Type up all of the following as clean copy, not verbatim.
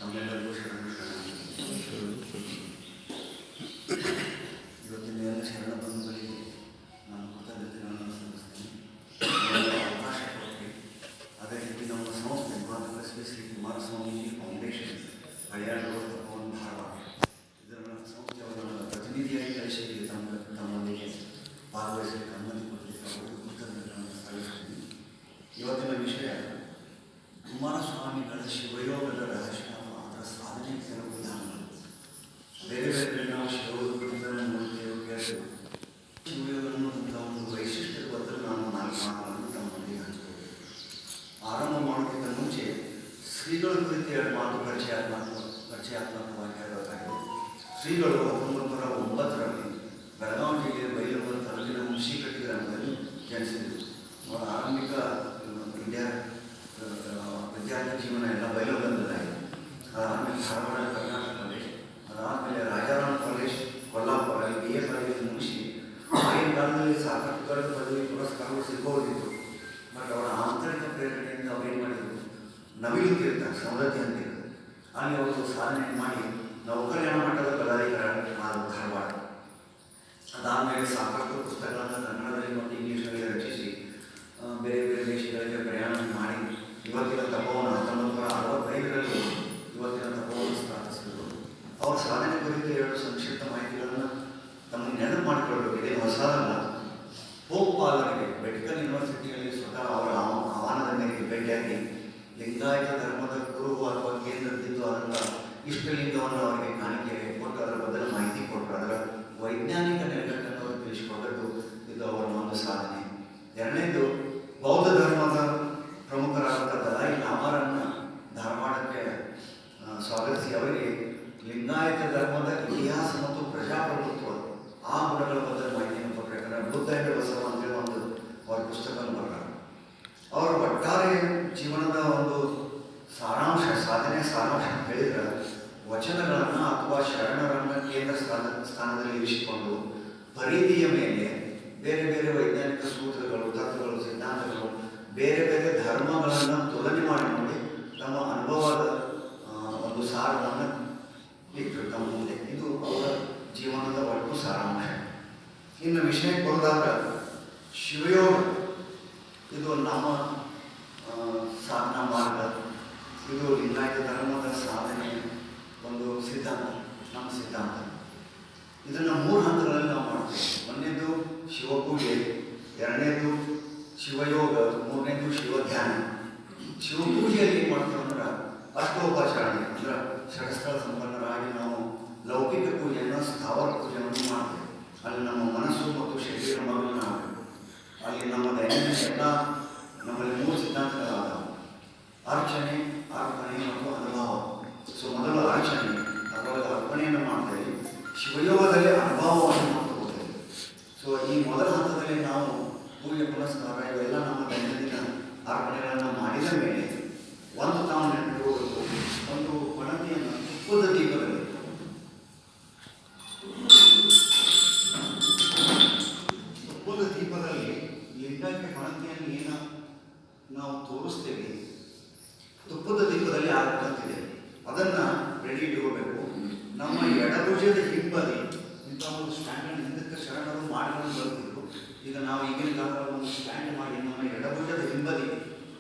ತಮ್ಮೆಲ್ಲರಿಗೂ ಶರಣು ಇವತ್ತಿನ ಎಲ್ಲ ಶರಣ ಬಂಧುಗಳಿಗೆ ನಾನು ಕೃತಜ್ಞತೆಗಳನ್ನು ಸಲ್ಲಿಸ್ತೇನೆ. ಅವಕಾಶ ಕೊಟ್ಟು ಅದೇ ರೀತಿ ನಮ್ಮ ಸಂಸ್ಥೆ ಮಾತೃ ಶ್ರೀ ಕುಮಾರಸ್ವಾಮೀಜಿ ಫೌಂಡೇಶನ್ ಕಲ್ಯಾಣ ಧಾರವಾಡ ಇದರ ಸಂಸ್ಥೆಯವರ ಪ್ರತಿನಿಧಿಯಾಗಿ ಕಳಿಸಿದ್ದೀರಿ ತಮ್ಮೊಂದಿಗೆ ಭಾಗವಹಿಸಲಿಕ್ಕೆ ಅನುಮತಿ ಕೊಡಲಿಕ್ಕೆ ಅವರು ಕೃತಜ್ಞತೆಗಳನ್ನು ಸಲ್ಲಿಸ್ತೀನಿ. ಇವತ್ತಿನ ವಿಷಯ ಕುಮಾರಸ್ವಾಮಿಗಳ ಶಿವಯೋಗದ ರಹಸ್ಯ ಅದರ ಸಾಧನೆ ಕೆಲವು ವಿಧಾನಗಳು. ಬೇರೆ ಬೇರೆ ನಾವು ಶಿವಯೋಗಗಳನ್ನು ನೋಡ್ತೇವೆ, ಕೇಳ್ತೇವೆ. ಶಿವಯೋಗ ಅನ್ನುವಂಥ ಒಂದು ವೈಶಿಷ್ಟ್ಯದ ಬಗ್ಗೆ ನಾನು 4 ಮಾತುಗಳನ್ನು ತಮ್ಮೊಂದಿಗೆ ಹಂಚಿಕೊಳ್ಳಿ. ಆರಂಭ ಮಾಡೋದಕ್ಕಿಂತ ಮುಂಚೆ ಶ್ರೀಗಳ ಕುರಿತು 2 ಮಾತು ಪರಿಚಯಾತ್ಮಕವಾಗಿ ಹೇಳಬೇಕಾಗಿದೆ. ಶ್ರೀಗಳು 1909ರಲ್ಲಿ ಬೆಳಗಾವಿ ಜಿಲ್ಲೆಯ ಬೈಲೂರು ತಾಲೂಕಿನ ಹುಣಸಿಕಟ್ಟಿ ಗ್ರಾಮದಲ್ಲಿ ಜನಿಸಿದರು. ಅವರ ಆರಂಭಿಕ ವಿದ್ಯಾರ್ಥಿ ಜೀವನ ಎಲ್ಲ ಬೈಲೂರಿನದ್ದಾಗಿದೆ. ಅದಾದಮೇಲೆ ಧಾರವಾಡ ಕರ್ನಾಟಕ ಕಾಲೇಜ್, ಅದಾದಮೇಲೆ ರಾಜಾರಾಮ್ ಕಾಲೇಜ್ ಕೊಲ್ಲಾಪುರಲ್ಲಿ BA ಕಾಲೇಜ್ ಮುಗಿಸಿ ಆಗಿನ ಕಾಲದಲ್ಲಿ ಸಾಕಷ್ಟು ಪದವಿ ಪುರಸ್ಕಾರಗಳು ಸಿಗೋದಿತ್ತು. ಬಟ್ ಅವರ ಆಂತರಿಕ ಪ್ರೇರಣೆಯಿಂದ ಅವ್ರು ಏನು ಮಾಡಿದರು, ನವಿಲು ತೀರ್ಥ ಸವಲತ್ತಿ ಅಂತಿದ್ರು, ಅಲ್ಲಿ ಅವರು ಸಾಧನೆ ಮಾಡಿ ನೌಕರ್ಯಾನ ಮಟ್ಟದ ಪದಾಧಿಕಾರಿ ಧಾರವಾಡ. ಅದಾದಮೇಲೆ ಸಾಕಷ್ಟು ಪುಸ್ತಕಗಳನ್ನು ಕನ್ನಡದಲ್ಲಿ ಮತ್ತು ಇಂಗ್ಲೀಷ್ನಲ್ಲಿ ರಚಿಸಿ ಬೇರೆ ಬೇರೆ ದೇಶಗಳಿಗೆ ಪ್ರಯಾಣ ಮಾಡಿ ಇವತ್ತಿನ ತಪವನ್ನು 1965ರಲ್ಲಿ ಇವತ್ತಿನ ತಪವನ್ನು ಸ್ಥಾಪಿಸಿದರು. ಅವರ ಸಾಧನೆ ಕುರಿತು 2 ಸಂಕ್ಷಿಪ್ತ ಮಾಹಿತಿಗಳನ್ನು ತಮಗೆ ನೆನಪು ಮಾಡಿಕೊಳ್ಳಬೇಕಿದೆ. ಹೊಸದಲ್ಲ. ಪೋಪ್ ಪಾಲರಿಗೆ ವೆಟಿಕನ್ ಯೂನಿವರ್ಸಿಟಿಯಲ್ಲಿ ಸ್ವತಃ ಅವರ ಆಹ್ವಾನದ ಮೇರೆಗೆ ಭೇಟಿಯಾಗಿ ಲಿಂಗಾಯತ ಧರ್ಮದ ಗುರು ಅಥವಾ ಕೇಂದ್ರದಿಂದ ಆದಂಥ ಇಷ್ಟಲಿಂಗವನ್ನು ಅವರಿಗೆ ಕಾಣಿಕೆ ಕೊಟ್ಟು ಅದರ ಬದಲು ಮಾಹಿತಿ ಕೊಟ್ಟರು. ಅದರ ವೈಜ್ಞಾನಿಕ ನೆಲೆಗಟ್ಟನ್ನು ಅವರು ತಿಳಿಸಿಕೊಟ್ಟದ್ದು ಇದು ಅವರ ಒಂದು ಸಾಧನೆ. 2ನೇದು ಬೌದ್ಧ ಧರ್ಮದ ಪ್ರಮುಖರಾದಂಥ ದಲೈ ಲಾಮಾರನ್ನು ಧಾರವಾಡಕ್ಕೆ ಸ್ವಾಗತಿಸಿ ಅವರಿಗೆ ಲಿಂಗಾಯತ ಧರ್ಮದ ಇತಿಹಾಸ ಮತ್ತು ಪ್ರಜಾಪ್ರಭುತ್ವ ಆ ಗುಣಗಳ ಬಗ್ಗೆ ಮಾಹಿತಿಯನ್ನು ಕೊಟ್ಟರೆ. ಯಾಕಂದರೆ ಬುದ್ಧ ಎಂದ ಬಸವ ಅಂತೇಳಿ ಒಂದು ಅವರ ಪುಸ್ತಕವನ್ನು ಬರೆದರು. ಅವರ ಒಟ್ಟಾರೆ ಜೀವನದ ಒಂದು ಸಾರಾಂಶ ಸಾರಾಂಶ ಅಂತ ಹೇಳಿದರೆ ವಚನಗಳನ್ನು ಅಥವಾ ಶರಣರನ್ನು ಕೇಂದ್ರ ಸ್ಥಾನದಲ್ಲಿ ಇರಿಸಿಕೊಂಡು ಪರಿಧಿಯ ಮೇಲೆ ಬೇರೆ ಬೇರೆ ವೈಜ್ಞಾನಿಕ ಸೂತ್ರಗಳು, ತತ್ವಗಳು, ಸಿದ್ಧಾಂತಗಳು, ಬೇರೆ ಬೇರೆ ಧರ್ಮಗಳನ್ನು ತುಲನೆ ಮಾಡಿ ನೋಡಿ ತಮ್ಮ ಅನುಭವದ ಒಂದು ಸಾರವನ್ನು ಇಟ್ಟರು ತಮ್ಮ ಮುಂದೆ. ಇದು ಅವರ ಜೀವನದ ಒಟ್ಟು ಸಾರಾಂಶ. ಇನ್ನು ವಿಷಯಕ್ಕೆ ಬಂದಾಗ ಶಿವಯೋಗ ಇದು ನಮ್ಮ ಸಾಧನಾ ಮಾರ್ಗ. ಇದು ಲಿಂಗಾಯತ ಧರ್ಮದ ಸಾಧನೆ ಒಂದು ಸಿದ್ಧಾಂತ, ನಮ್ಮ ಸಿದ್ಧಾಂತ. ಇದನ್ನು 3 ಹಂತಗಳಲ್ಲಿ ನಾವು ಮಾಡ್ತೇವೆ. 1ನೇದು ಶಿವಪೂಜೆ, 2ನೇದು ಶಿವಯೋಗ, 3ನೇದು ಶಿವಧ್ಯಾನ. ಶಿವಪೂಜೆಯಲ್ಲಿ ಏನು ಮಾಡ್ತೇವೆ ಅಂದ್ರೆ ಅಷ್ಟೋಪಚಾರಣೆ ಅಂದ್ರೆ ಷಡಸ್ಥಳ ಸಂಪನ್ನರಾಗಿ ನಾವು ಲೌಕಿಕ ಪೂಜೆಯನ್ನು, ಸ್ಥಾವರ ಪೂಜೆಯನ್ನು ಮಾಡ್ತೇವೆ. ಅಲ್ಲಿ ನಮ್ಮ ಮನಸ್ಸು ಮತ್ತು ಶರೀರ ಮಗನ ಆಗಬೇಕು. ಅಲ್ಲಿ ನಮ್ಮ ದೈನಂದಿನ ಎಲ್ಲ ನಮ್ಮಲ್ಲಿ 3 ಸಿದ್ಧಾಂತಗಳಾದವು: ಅರ್ಚನೆ, ಅರ್ಪಣೆ ಮತ್ತು ಅನುಭವ. ಸೊ ಮೊದಲು ಅರ್ಚನೆ, ಅದರೊಳಗೆ ಅರ್ಪಣೆಯನ್ನು ಮಾಡ್ತೇವೆ. ಶಿವಯೋಗದಲ್ಲಿ ಅನುಭವವನ್ನು ಮಾಡ್ಕೋತೇವೆ. ಸೊ ಈ ಮೊದಲ ಹಂತದಲ್ಲಿ ನಾವು ಪೂಜೆ ಪುನಸ್ಕಾರ ಇವೆಲ್ಲ ನಮ್ಮ ದೈನಂದಿನ ಅರ್ಪಣೆಗಳನ್ನು ಮಾಡಿದ ಮೇಲೆ ಒಂದು ತಾವು ನೆನಪಿರುವುದು ಒಂದು ಪಣತಿಯನ್ನು ತುಪ್ಪದ ದೀಪದಲ್ಲಿ ಲಿಂಗಕ್ಕೆ ಪಣತಿಯನ್ನು ಏನು ನಾವು ತೋರಿಸ್ತೇವೆ, ತುಪ್ಪದ ದೀಪದಲ್ಲಿ ಆಗಬೇಕಂತಿದೆ. ಅದನ್ನು ರೆಡಿ ಇಟ್ಕೋಬೇಕು. ನಮ್ಮ ಎಡಭುಜದ ಹಿಂಬದಿ ಇಂಥ ಒಂದು ಸ್ಟ್ಯಾಂಡನ್ನು ಹಿಂದಕ್ಕೆ ಶರಣರು ಮಾಡಿಕೊಂಡು ಬರ್ತಿದ್ರು. ಈಗ ನಾವು ಈಗಿನ ಕಾಲದಲ್ಲಿ ಒಂದು ಸ್ಟ್ಯಾಂಡ್ ಮಾಡಿ ನಮ್ಮ ಎಡಭುಜದ ಹಿಂಬದಿ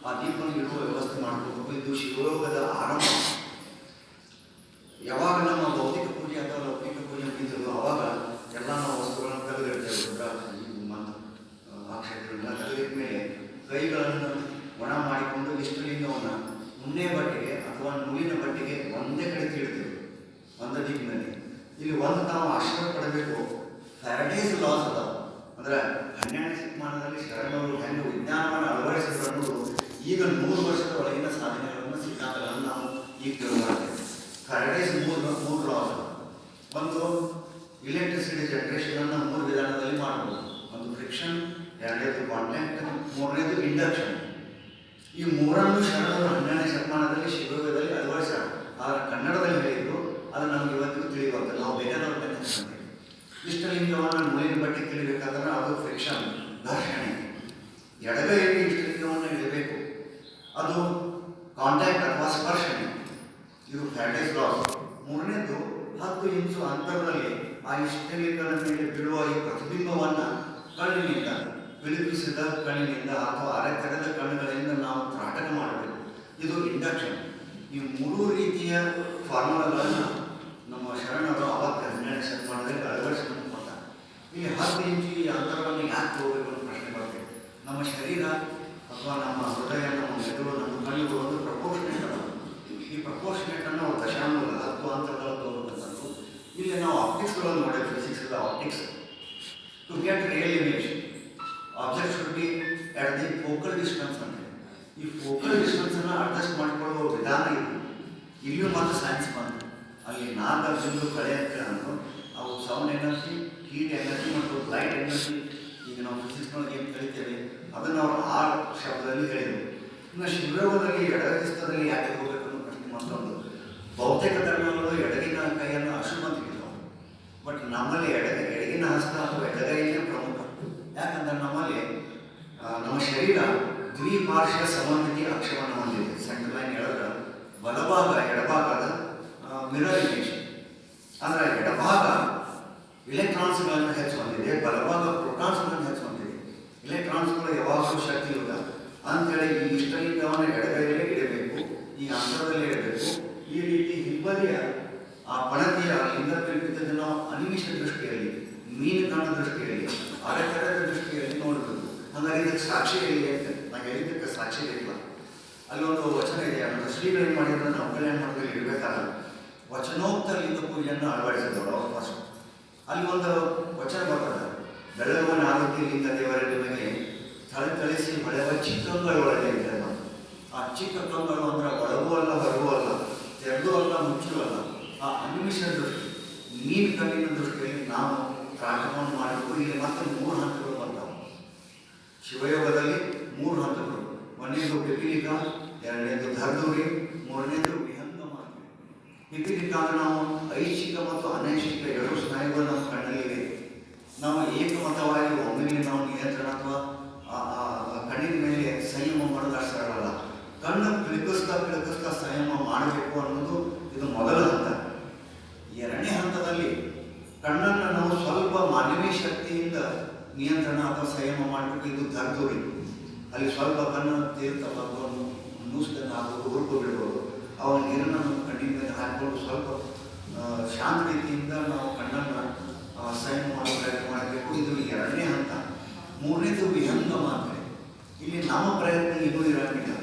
ಆ ದೀಪವನ್ನು ಇಡುವ ವ್ಯವಸ್ಥೆ ಮಾಡ್ಕೋಬೇಕು. ಇದು ಶಿವಯೋಗದ ಆರಂಭ. ಯಾವಾಗ ನಮ್ಮ ಭೌತಿಕ ಪೂಜೆ ಅಥವಾ ಲೌಕಿಕ ಪೂಜೆ ಮುಗಿತದೋ ಅವಾಗ ಎಲ್ಲ ನಾವು ವಸ್ತುಗಳನ್ನು ತೆಗೆದಿಡ್ತೇವೆ. ಮತ್ತು ಅಕ್ಷತೆಗಳನ್ನ ತೆಗೆದಿಟ್ಟ ಮೇಲೆ ಕೈಗಳನ್ನು ಒಣ ಮಾಡಿಕೊಂಡು ಇಷ್ಟಲಿಂಗವನ್ನು ಉಣ್ಣೆ ಬಟ್ಟೆಗೆ ಅಥವಾ ನೂಲಿನ ಬಟ್ಟೆಗೆ ಒಂದೇ ಕಡೆ ತೀಡ್ತೇವೆ, ಒಂದೇ ದಿಕ್ಕಿನಲ್ಲಿ. ಇಲ್ಲಿ ಒಂದು ನಾವು ಆಶ್ರಯ ಪಡಬೇಕು. ಫ್ಯಾರಡೇಸ್ ಲಾಸ್ ಅದಾವ ಅಂದ್ರೆ 12ನೇ ಶತಮಾನದಲ್ಲಿ ಶರಣರು ಹೆಂಗೆ ವಿಜ್ಞಾನವನ್ನು ಅಳವಡಿಸಿದ್ರು ಅನ್ನೋದು ಈಗ 100 ವರ್ಷದ ಒಳಗಿನ ಸಾಧನೆಗಳನ್ನು, ಸಿದ್ಧಾಂತಗಳನ್ನು ನಾವು ಈಗ ತಿಳ್ಕೊಳ್ತೇವೆ. Faraday's 3 laws. ಒಂದು ಇಲೆಕ್ಟ್ರಿಸಿಟಿ ಜನರೇಷನನ್ನು 3 ವಿಧಾನದಲ್ಲಿ ಮಾಡ್ಬೋದು. ಒಂದು ಫ್ರಿಕ್ಷನ್, 2ನೇದು ಕಾಂಟ್ಯಾಕ್ಟ್, 3ನೇದು ಇಂಡಕ್ಷನ್. ಈ 3ನ್ನು ಶರಣರು 12ನೇ ಶತಮಾನದಲ್ಲಿ ಶಿವಯೋಗದಲ್ಲಿ ಅಳವಡಿಸ್ಯಾರ. ಆದರೆ ಕನ್ನಡದಲ್ಲಿ ಹೇಳಿದ್ರು, ಅದು ನಮ್ಗೆ ಇವತ್ತಿಗೂ ತಿಳಿಯುವಂತೆ ನಾವು ಬೇರೆದವ್ರ ಬಗ್ಗೆ ಹೇಳ್ತೀವಿ. ಇಷ್ಟಲಿಂಗವನ್ನು ನೂಲಿನ ಬಟ್ಟೆ ತಿಳಿಬೇಕಾದ್ರೆ ಅದು ಫ್ರಿಕ್ಷನ್, ಘರ್ಷಣೆ. ಎಡಗೈಯಲ್ಲಿ ಇಷ್ಟಲಿಂಗವನ್ನು ಇಡಬೇಕು, ಅದು ಕಾಂಟ್ಯಾಕ್ಟ್ ಅಥವಾ ಸ್ಪರ್ಶನೆ. ಇದು ಫ್ಯಾರಡೇಸ್ ಲಾಸ್. ಮೂರನೇದು 10 ಇಂಚು ಅಂತರದಲ್ಲಿ ಆ ಇಷ್ಟಲಿಗಳ ಮೇಲೆ ಬೀಳುವ ಈ ಪ್ರತಿಬಿಂಬವನ್ನು ಕಣ್ಣಿನಿಂದ ಬೆಳಗಿಸಿದ ಕಣ್ಣಿನಿಂದ ಅಥವಾ ಅರೆತೆರೆದ ಕಣ್ಣುಗಳಿಂದ ನಾವು ತ್ರಾಟಕ ಮಾಡಬೇಕು. ಇದು ಇಂಡಕ್ಷನ್. ಈ 3 ರೀತಿಯ ಫಾರ್ಮುಲಾಗಳನ್ನು ನಮ್ಮ ಶರಣರು ಅವತ್ತು 12ನೇ ಶತಮಾನದಲ್ಲಿ ಅಳವಡಿಸಿಕೊಂಡು ಕೊಡ್ತಾರೆ. ಇಲ್ಲಿ 10 ಇಂಚು ಈ ಅಂತರವನ್ನು ಯಾಕೆ ಹೋಗಬೇಕು ಅನ್ನೋ ಪ್ರಶ್ನೆ ಬರ್ತದೆ. ನಮ್ಮ ಶರೀರ ಅಥವಾ ನಮ್ಮ ಹೃದಯ, ನಮ್ಮ ಮೆದುಳು, ನಮ್ಮ ಕಣ್ಣುಗಳು ಒಂದು ಪ್ರಪೋರ್ಷನೇಟ್ ಅಲ್ಲ. ಈ ಪ್ರಪೋರ್ಷನೇಟನ್ನು ನಾವು ದಶಾಂಶ 10 ಅಂತರದಲ್ಲಿ ತಗೋಬೇಕಂತಂದು ಇಲ್ಲಿ ನಾವು ಆಪ್ಟಿಕ್ಸ್ಗಳನ್ನು ನೋಡೇವೆ. Physics optics to get real image object should be at the focal distance ಅಂತ. ಈ ಫೋಕಲ್ ಡಿಸ್ಟೆನ್ಸನ್ನು ಅಡ್ಜಸ್ಟ್ ಮಾಡಿಕೊಳ್ಳುವ ವಿಧಾನ ಇದು. ಇಲ್ಲಿಯೂ ಮತ್ತು ಸೈನ್ಸ್ ಬಂತು. ಅಲ್ಲಿ 4 ಅರ್ಜುನರು ಕಳೆ ಅಂತ ಅಂದರು. ಅವು ಸೌಂಡ್ ಎನರ್ಜಿ, ಹೀಟ್ ಎನರ್ಜಿ ಮತ್ತು ಲೈಟ್ ಎನರ್ಜಿ. ಈಗ ನಾವು ಫಿಸಿಕ್ಸ್ನೊಳಗೆ ಏನು ಕಲಿತೇವೆ ಅದನ್ನು ಅವರು 6 ಶಬ್ದದಲ್ಲಿ ಹೇಳಿದರು. ಇನ್ನು ಶಿವಯೋಗದಲ್ಲಿ ಎಡಗಸ್ತದಲ್ಲಿ ಯಾಕೆ ಹೋಗಬೇಕು ಅನ್ನೋ ಪ್ರಶ್ನೆ ಮತ್ತೊಂದು. ಬಹುತೇಕ ಧರ್ಮಗಳು ಎಡಗಿನ ಕೈಯನ್ನು ಅಶುಭ ಅಂತ ಹೇಳಿದವು. ಬಟ್ ನಮ್ಮಲ್ಲಿ ಎಡಗಿನ ಹಸ್ತ ಅಥವಾ ಎಡಗೈನೇ ಪ್ರಮುಖ. ಯಾಕಂದ್ರೆ ನಮ್ಮಲ್ಲಿ ನಮ್ಮ ಶರೀರ ದ್ವಿಪಾರ್ಶ್ವ ಸಮಮಿತಿ ಅಕ್ಷವನ್ನು ಹೊಂದಿದೆ. ಸೆಂಟ್ರಲ್ ಲೈನ್ ಹೇಳಿದ್ರೆ ಬಲಭಾಗ ಎಡಭಾಗದ ಮಿರರ್ ಇಮೇಜ್. ಅಂದರೆ ಎಡಭಾಗ ಇಲೆಕ್ಟ್ರಾನ್ಸ್ಗಳನ್ನು ಹೆಚ್ಚು ಹೊಂದಿದೆ, ಬಲಭಾಗ ಪ್ರೋಟಾನ್ಸ್ಗಳನ್ನು ಹೆಚ್ಚು ಹೊಂದಿದೆ. ಇಲೆಕ್ಟ್ರಾನ್ಸ್ಗಳು ಯಾವಾಗಲೂ ಶಕ್ತಿಯುತ ಅಂಥೇಳಿ ಈ ಇಷ್ಟಲಿಂಗವನ್ನು ಎಡಗೈಯಲ್ಲೇ ಇಡಬೇಕು, ಈ ಅಂತರದಲ್ಲೇ ಇಡಬೇಕು. ಈ ರೀತಿ ಹಿಂಬದಿಯ ಆ ಪಣತಿಯ ಲಿಂಗದಲ್ಲಿ ನಾವು ಅನಿಮಿಷ ದೃಷ್ಟಿಯಲ್ಲಿ, ಮೀನು ಕಣ್ಣ ದೃಷ್ಟಿಯಲ್ಲಿ, ಅರೆತೆರೆದ ದೃಷ್ಟಿಯಲ್ಲಿ ನೋಡಬೇಕು. ಹಾಗಾಗಿ ಇದಕ್ಕೆ ಸಾಕ್ಷಿ ಹೇಳಿ ಅಂತ ನಾನು ಹೇಳಿದ್ದಕ್ಕೆ ಸಾಕ್ಷಿ ಇಲ್ಲ. ಅಲ್ಲಿ ಒಂದು ವಚನ ಇದೆ. ಅದನ್ನು ಶ್ರೀಗಳು ಏನು ಮಾಡಿದ್ರೆ ನಾವು ಕಲ್ಯಾಣ ಮಾಡೋದಲ್ಲಿ ಇರಬೇಕಾದ ವಚನೋಕ್ತ ಲಿಂಗ ಪೂಜೆಯನ್ನು ಅಳವಡಿಸಿದವರು ಅವರು ಫಸ್ಟ್. ಅಲ್ಲಿ ಒಂದು ವಚನ ಬರ್ತದೆ. ಬೆಳಗುವನ ಆರೋಗ್ಯ ಲಿಂಗ ದೇವರ ನಿಮಗೆ ಥಳಿಸಿ ಹೊಳೆವ ಚಿಕ್ಕಂಗಳು ಒಳಗೆ ಇದೆ. ಆ ಚಿಕ್ಕ ಕಂಗಳು ಅಂದರೆ ಒಳಗೂ ಅಲ್ಲ ಹೊರಗೂ ಅಲ್ಲ, ತೆರೆದು ಅಲ್ಲ ಮುಚ್ಚೂ ಅಲ್ಲ. ಆ ಅನಿಮಿಷ ದೃಷ್ಟಿ, ಮೀನು ಕಣ್ಣಿನ ದೃಷ್ಟಿಯಲ್ಲಿ ನಾವು ತ್ರಾಟಕವನ್ನು ಮಾಡಬೇಕು. ಇಲ್ಲಿ ಮತ್ತೆ 3 ಹಂತಗಳು ಬರ್ತಾವೆ. ಶಿವಯೋಗದಲ್ಲಿ 3 ಹಂತಗಳು. ಒಂದನೇದು ಪಿಪೀಲಿಕ, ಎರಡನೇದು ಧರ್ಧೂರಿ, ಮೂರನೇದು ವಿಹಂಗಮ. ಪಿಪೀಲಿಕ ಅಂದರೆ ನಾವು ಐಚ್ಛಿಕ ಮತ್ತು ಅನೈಚ್ಛಿಕ 2 ಸ್ನಾಯುಗಳು ನಮ್ಮ ಕಣ್ಣಲ್ಲಿವೆ. ನಾವು ಏಕಮತವಾಗಿ ಒಮ್ಮೆಗೆ ನಾವು ನಿಯಂತ್ರಣ ಅಥವಾ ಕಣ್ಣಿನ ಮೇಲೆ ಸಂಯಮ ಮಾಡೋದು ಅಷ್ಟು ಸರಳಲ್ಲ. ಕಣ್ಣು ಪಿಳಕಿಸ್ತಾ ಸಂಯಮ ಮಾಡಬೇಕು ಅನ್ನೋದು ಇದು ಮೊದಲ ಹಂತ. 2ನೇ ಹಂತದಲ್ಲಿ ಕಣ್ಣನ್ನು ನಾವು ಸ್ವಲ್ಪ ಮಾನವೀಯ ಶಕ್ತಿಯಿಂದ ನಿಯಂತ್ರಣ ಅಥವಾ ಸಂಯಮ ಮಾಡಬೇಕು. ಇದು ಧರ್ಧೂರಿ. ಅಲ್ಲಿ ಸ್ವಲ್ಪ ಕಣ್ಣು ತೀರ್ಥವನ್ನು ನೂಸ್ದಂಗೆ ಹಾಕೋದು, ಹುರುಕು ಬಿಡ್ಬೋದು. ಅವಾಗ ನೀರನ್ನು ಕಣ್ಣಿನ ಮೇಲೆ ಹಾಕಿಕೊಂಡು ಸ್ವಲ್ಪ ಶಾಂತ ರೀತಿಯಿಂದ ನಾವು ಕಣ್ಣನ್ನು ಸಂಯಮ ಮಾಡೋ ಪ್ರಯತ್ನ ಮಾಡಬೇಕು. ಇದು 2ನೇ ಹಂತ. 3ನೇದು ವಿಹಂಗಮ ಅಂತ. ಇಲ್ಲಿ ನಮ್ಮ ಪ್ರಯತ್ನ ಇನ್ನೂ ಇರೋಂಗಿಲ್ಲ.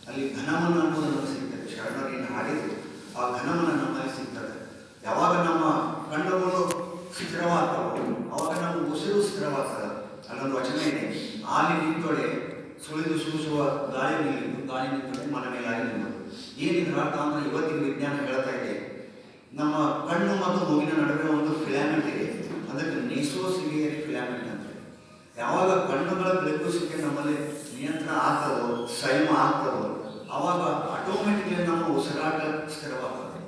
ಅಲ್ಲಿ ಘನಮನ ಅನ್ನೋದು ನಮಗೆ ಸಿಗ್ತದೆ. ಶರಣರಿಗೆ ಹಾಡಿದ್ರು ಆ ಘನಮನ ನಮ್ಮಲ್ಲಿ ಸಿಗ್ತದೆ. ಯಾವಾಗ ನಮ್ಮ ಕಣ್ಣುಗಳು ಸ್ಥಿರವಾಗ್ತವೆ ಅವಾಗ ನಮ್ಮ ಉಸಿರು ಸ್ಥಿರವಾಗ್ತದೆ. ಅಲ್ಲೊಂದು ವಚನ ಇದೆ, ಆಲಿ ನಿಂತೊಡೆ ಸುಳಿದು ಸೂಸುವ ಗಾಳಿ ನಿಲ್ಲಿದ್ದು, ಗಾಳಿ ನಿಂತೊಡೆ ಮನ ಮೇಲಾಗಿ ನಿಲ್ಲೋದು. ಏನಿದ್ರ ಅರ್ಥ ಅಂದ್ರೆ ಇವತ್ತಿನ ವಿಜ್ಞಾನ ಹೇಳ್ತಾ ಇದೆ, ನಮ್ಮ ಕಣ್ಣು ಮತ್ತು ಮೂಗಿನ ನಡುವೆ ಒಂದು ಫಿಲಾಮೆಂಟ್ ಇದೆ. ಅದಕ್ಕೆ ನೇಸೋಸಿಲಿಯರಿ ಫಿಲಾಮೆಂಟ್ ಅಂತ. ಯಾವಾಗ ಕಣ್ಣುಗಳ ಬೆಳಗುವಿಕೆ ನಮ್ಮಲ್ಲಿ ನಿಯಂತ್ರಣ ಆಗ್ತದೋ, ಸಂಯಮ ಆಗ್ತದೋ, ಆವಾಗ ಆಟೋಮೆಟಿಕ್ಲಿ ನಮ್ಮ ಉಸಿರಾಟ ಸ್ಥಿರವಾಗ್ತದೆ.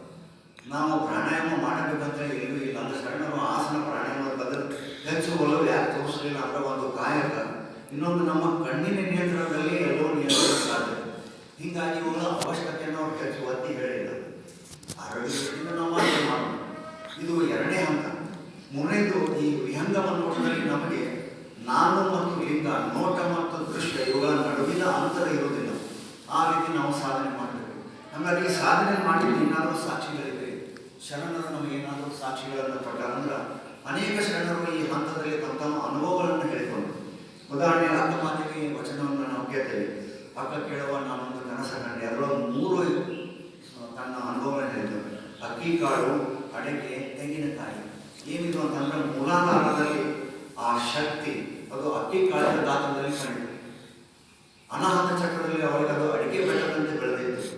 ನಾವು ಪ್ರಾಣಾಯಾಮ ಮಾಡಬೇಕಂತ ಎಲ್ಲೂ ಇಲ್ಲ. ಅಂದರೆ ಶರಣರು ಆಸನ ಪ್ರಾಣಾಯಾಮದ ಬದಲು ಹೆಚ್ಚು ಒಲವು ಯಾಕೆ ತೋರಿಸಲಿಲ್ಲ ಅಂದರೆ ಒಂದು ಕಾಯಕ, ಇನ್ನೊಂದು ನಮ್ಮ ಕಣ್ಣಿನ ನಿಯಂತ್ರಣದಲ್ಲಿ ಎಲ್ಲೋ ನಿಯಂತ್ರಣ ಸಾಧ್ಯ. ಹೀಗಾಗಿ ಇವುಗಳ ಅವಶ್ಯಕತೆಯನ್ನು ಅವ್ರು ಹೆಚ್ಚು ಒತ್ತಿ ಹೇಳಿಲ್ಲ. ಆರೋಗ್ಯದಿಂದ ನಾವು ಮಾಡೋಣ. ಇದು 2ನೇ ಹಂತ. 3ನೇದು ಈ ವಿಹಂಗಮ ನೋಟದಲ್ಲಿ ನಮಗೆ ನಾನು ಮತ್ತು ಲಿಂಗ, ನೋಟ ಮತ್ತು ದೃಶ್ಯ ಇವುಗಳ ನಡುವಿನ ಅಂತರ ಇರುವುದಿಲ್ಲ. ಆ ರೀತಿ ನಾವು ಸಾಧನೆ ಮಾಡಬೇಕು. ಹಾಗಾಗಿ ಈ ಸಾಧನೆ ಮಾಡಿದ್ದು ಏನಾದರೂ ಸಾಕ್ಷಿಗಳಿವೆ. ಶರಣರು ನಮಗೆ ಏನಾದರೂ ಸಾಕ್ಷಿಗಳನ್ನು ಕೊಟ್ಟಾರಂದ್ರೆ ಅನೇಕ ಶರಣರು ಈ ಹಂತದಲ್ಲಿ ತಮ್ಮ ಅನುಭವಗಳನ್ನು ಹೇಳಿಕೊಂಡು, ಉದಾಹರಣೆಗೆ ಅಕ್ಕಮಾತಿಗೆ ವಚನವನ್ನು ನಾವು ಕೇಳ್ತೇವೆ. ಪಕ್ಕ ಕೇಳುವ ನಾನೊಂದು ಕನಸ ಕಂಡೆ. ಅದರೊಳಗೆ 3 ತನ್ನ ಅನುಭವಗಳನ್ನು ಹೇಳಿದರು. ಅಕ್ಕಿ ಕಾಳು, ಅಡಕೆ, ತೆಂಗಿನಕಾಯಿ. ಏನಿದು ಅಂತಂದ್ರೆ ಮೂಲಾಧಾರದಲ್ಲಿ ಆ ಶಕ್ತಿ ಅದು ಅಕ್ಕಿ ಕಾಳಿನ ಗಾತ್ರದಲ್ಲಿ ಕಂಡಿತು. ಅನಾಹತ ಚಕ್ರದಲ್ಲಿ ಅವರಿಗೆ ಅದು ಅಡಿಕೆ ಬೆಟ್ಟದಂತೆ ಬೆಳೆದಿತ್ತು.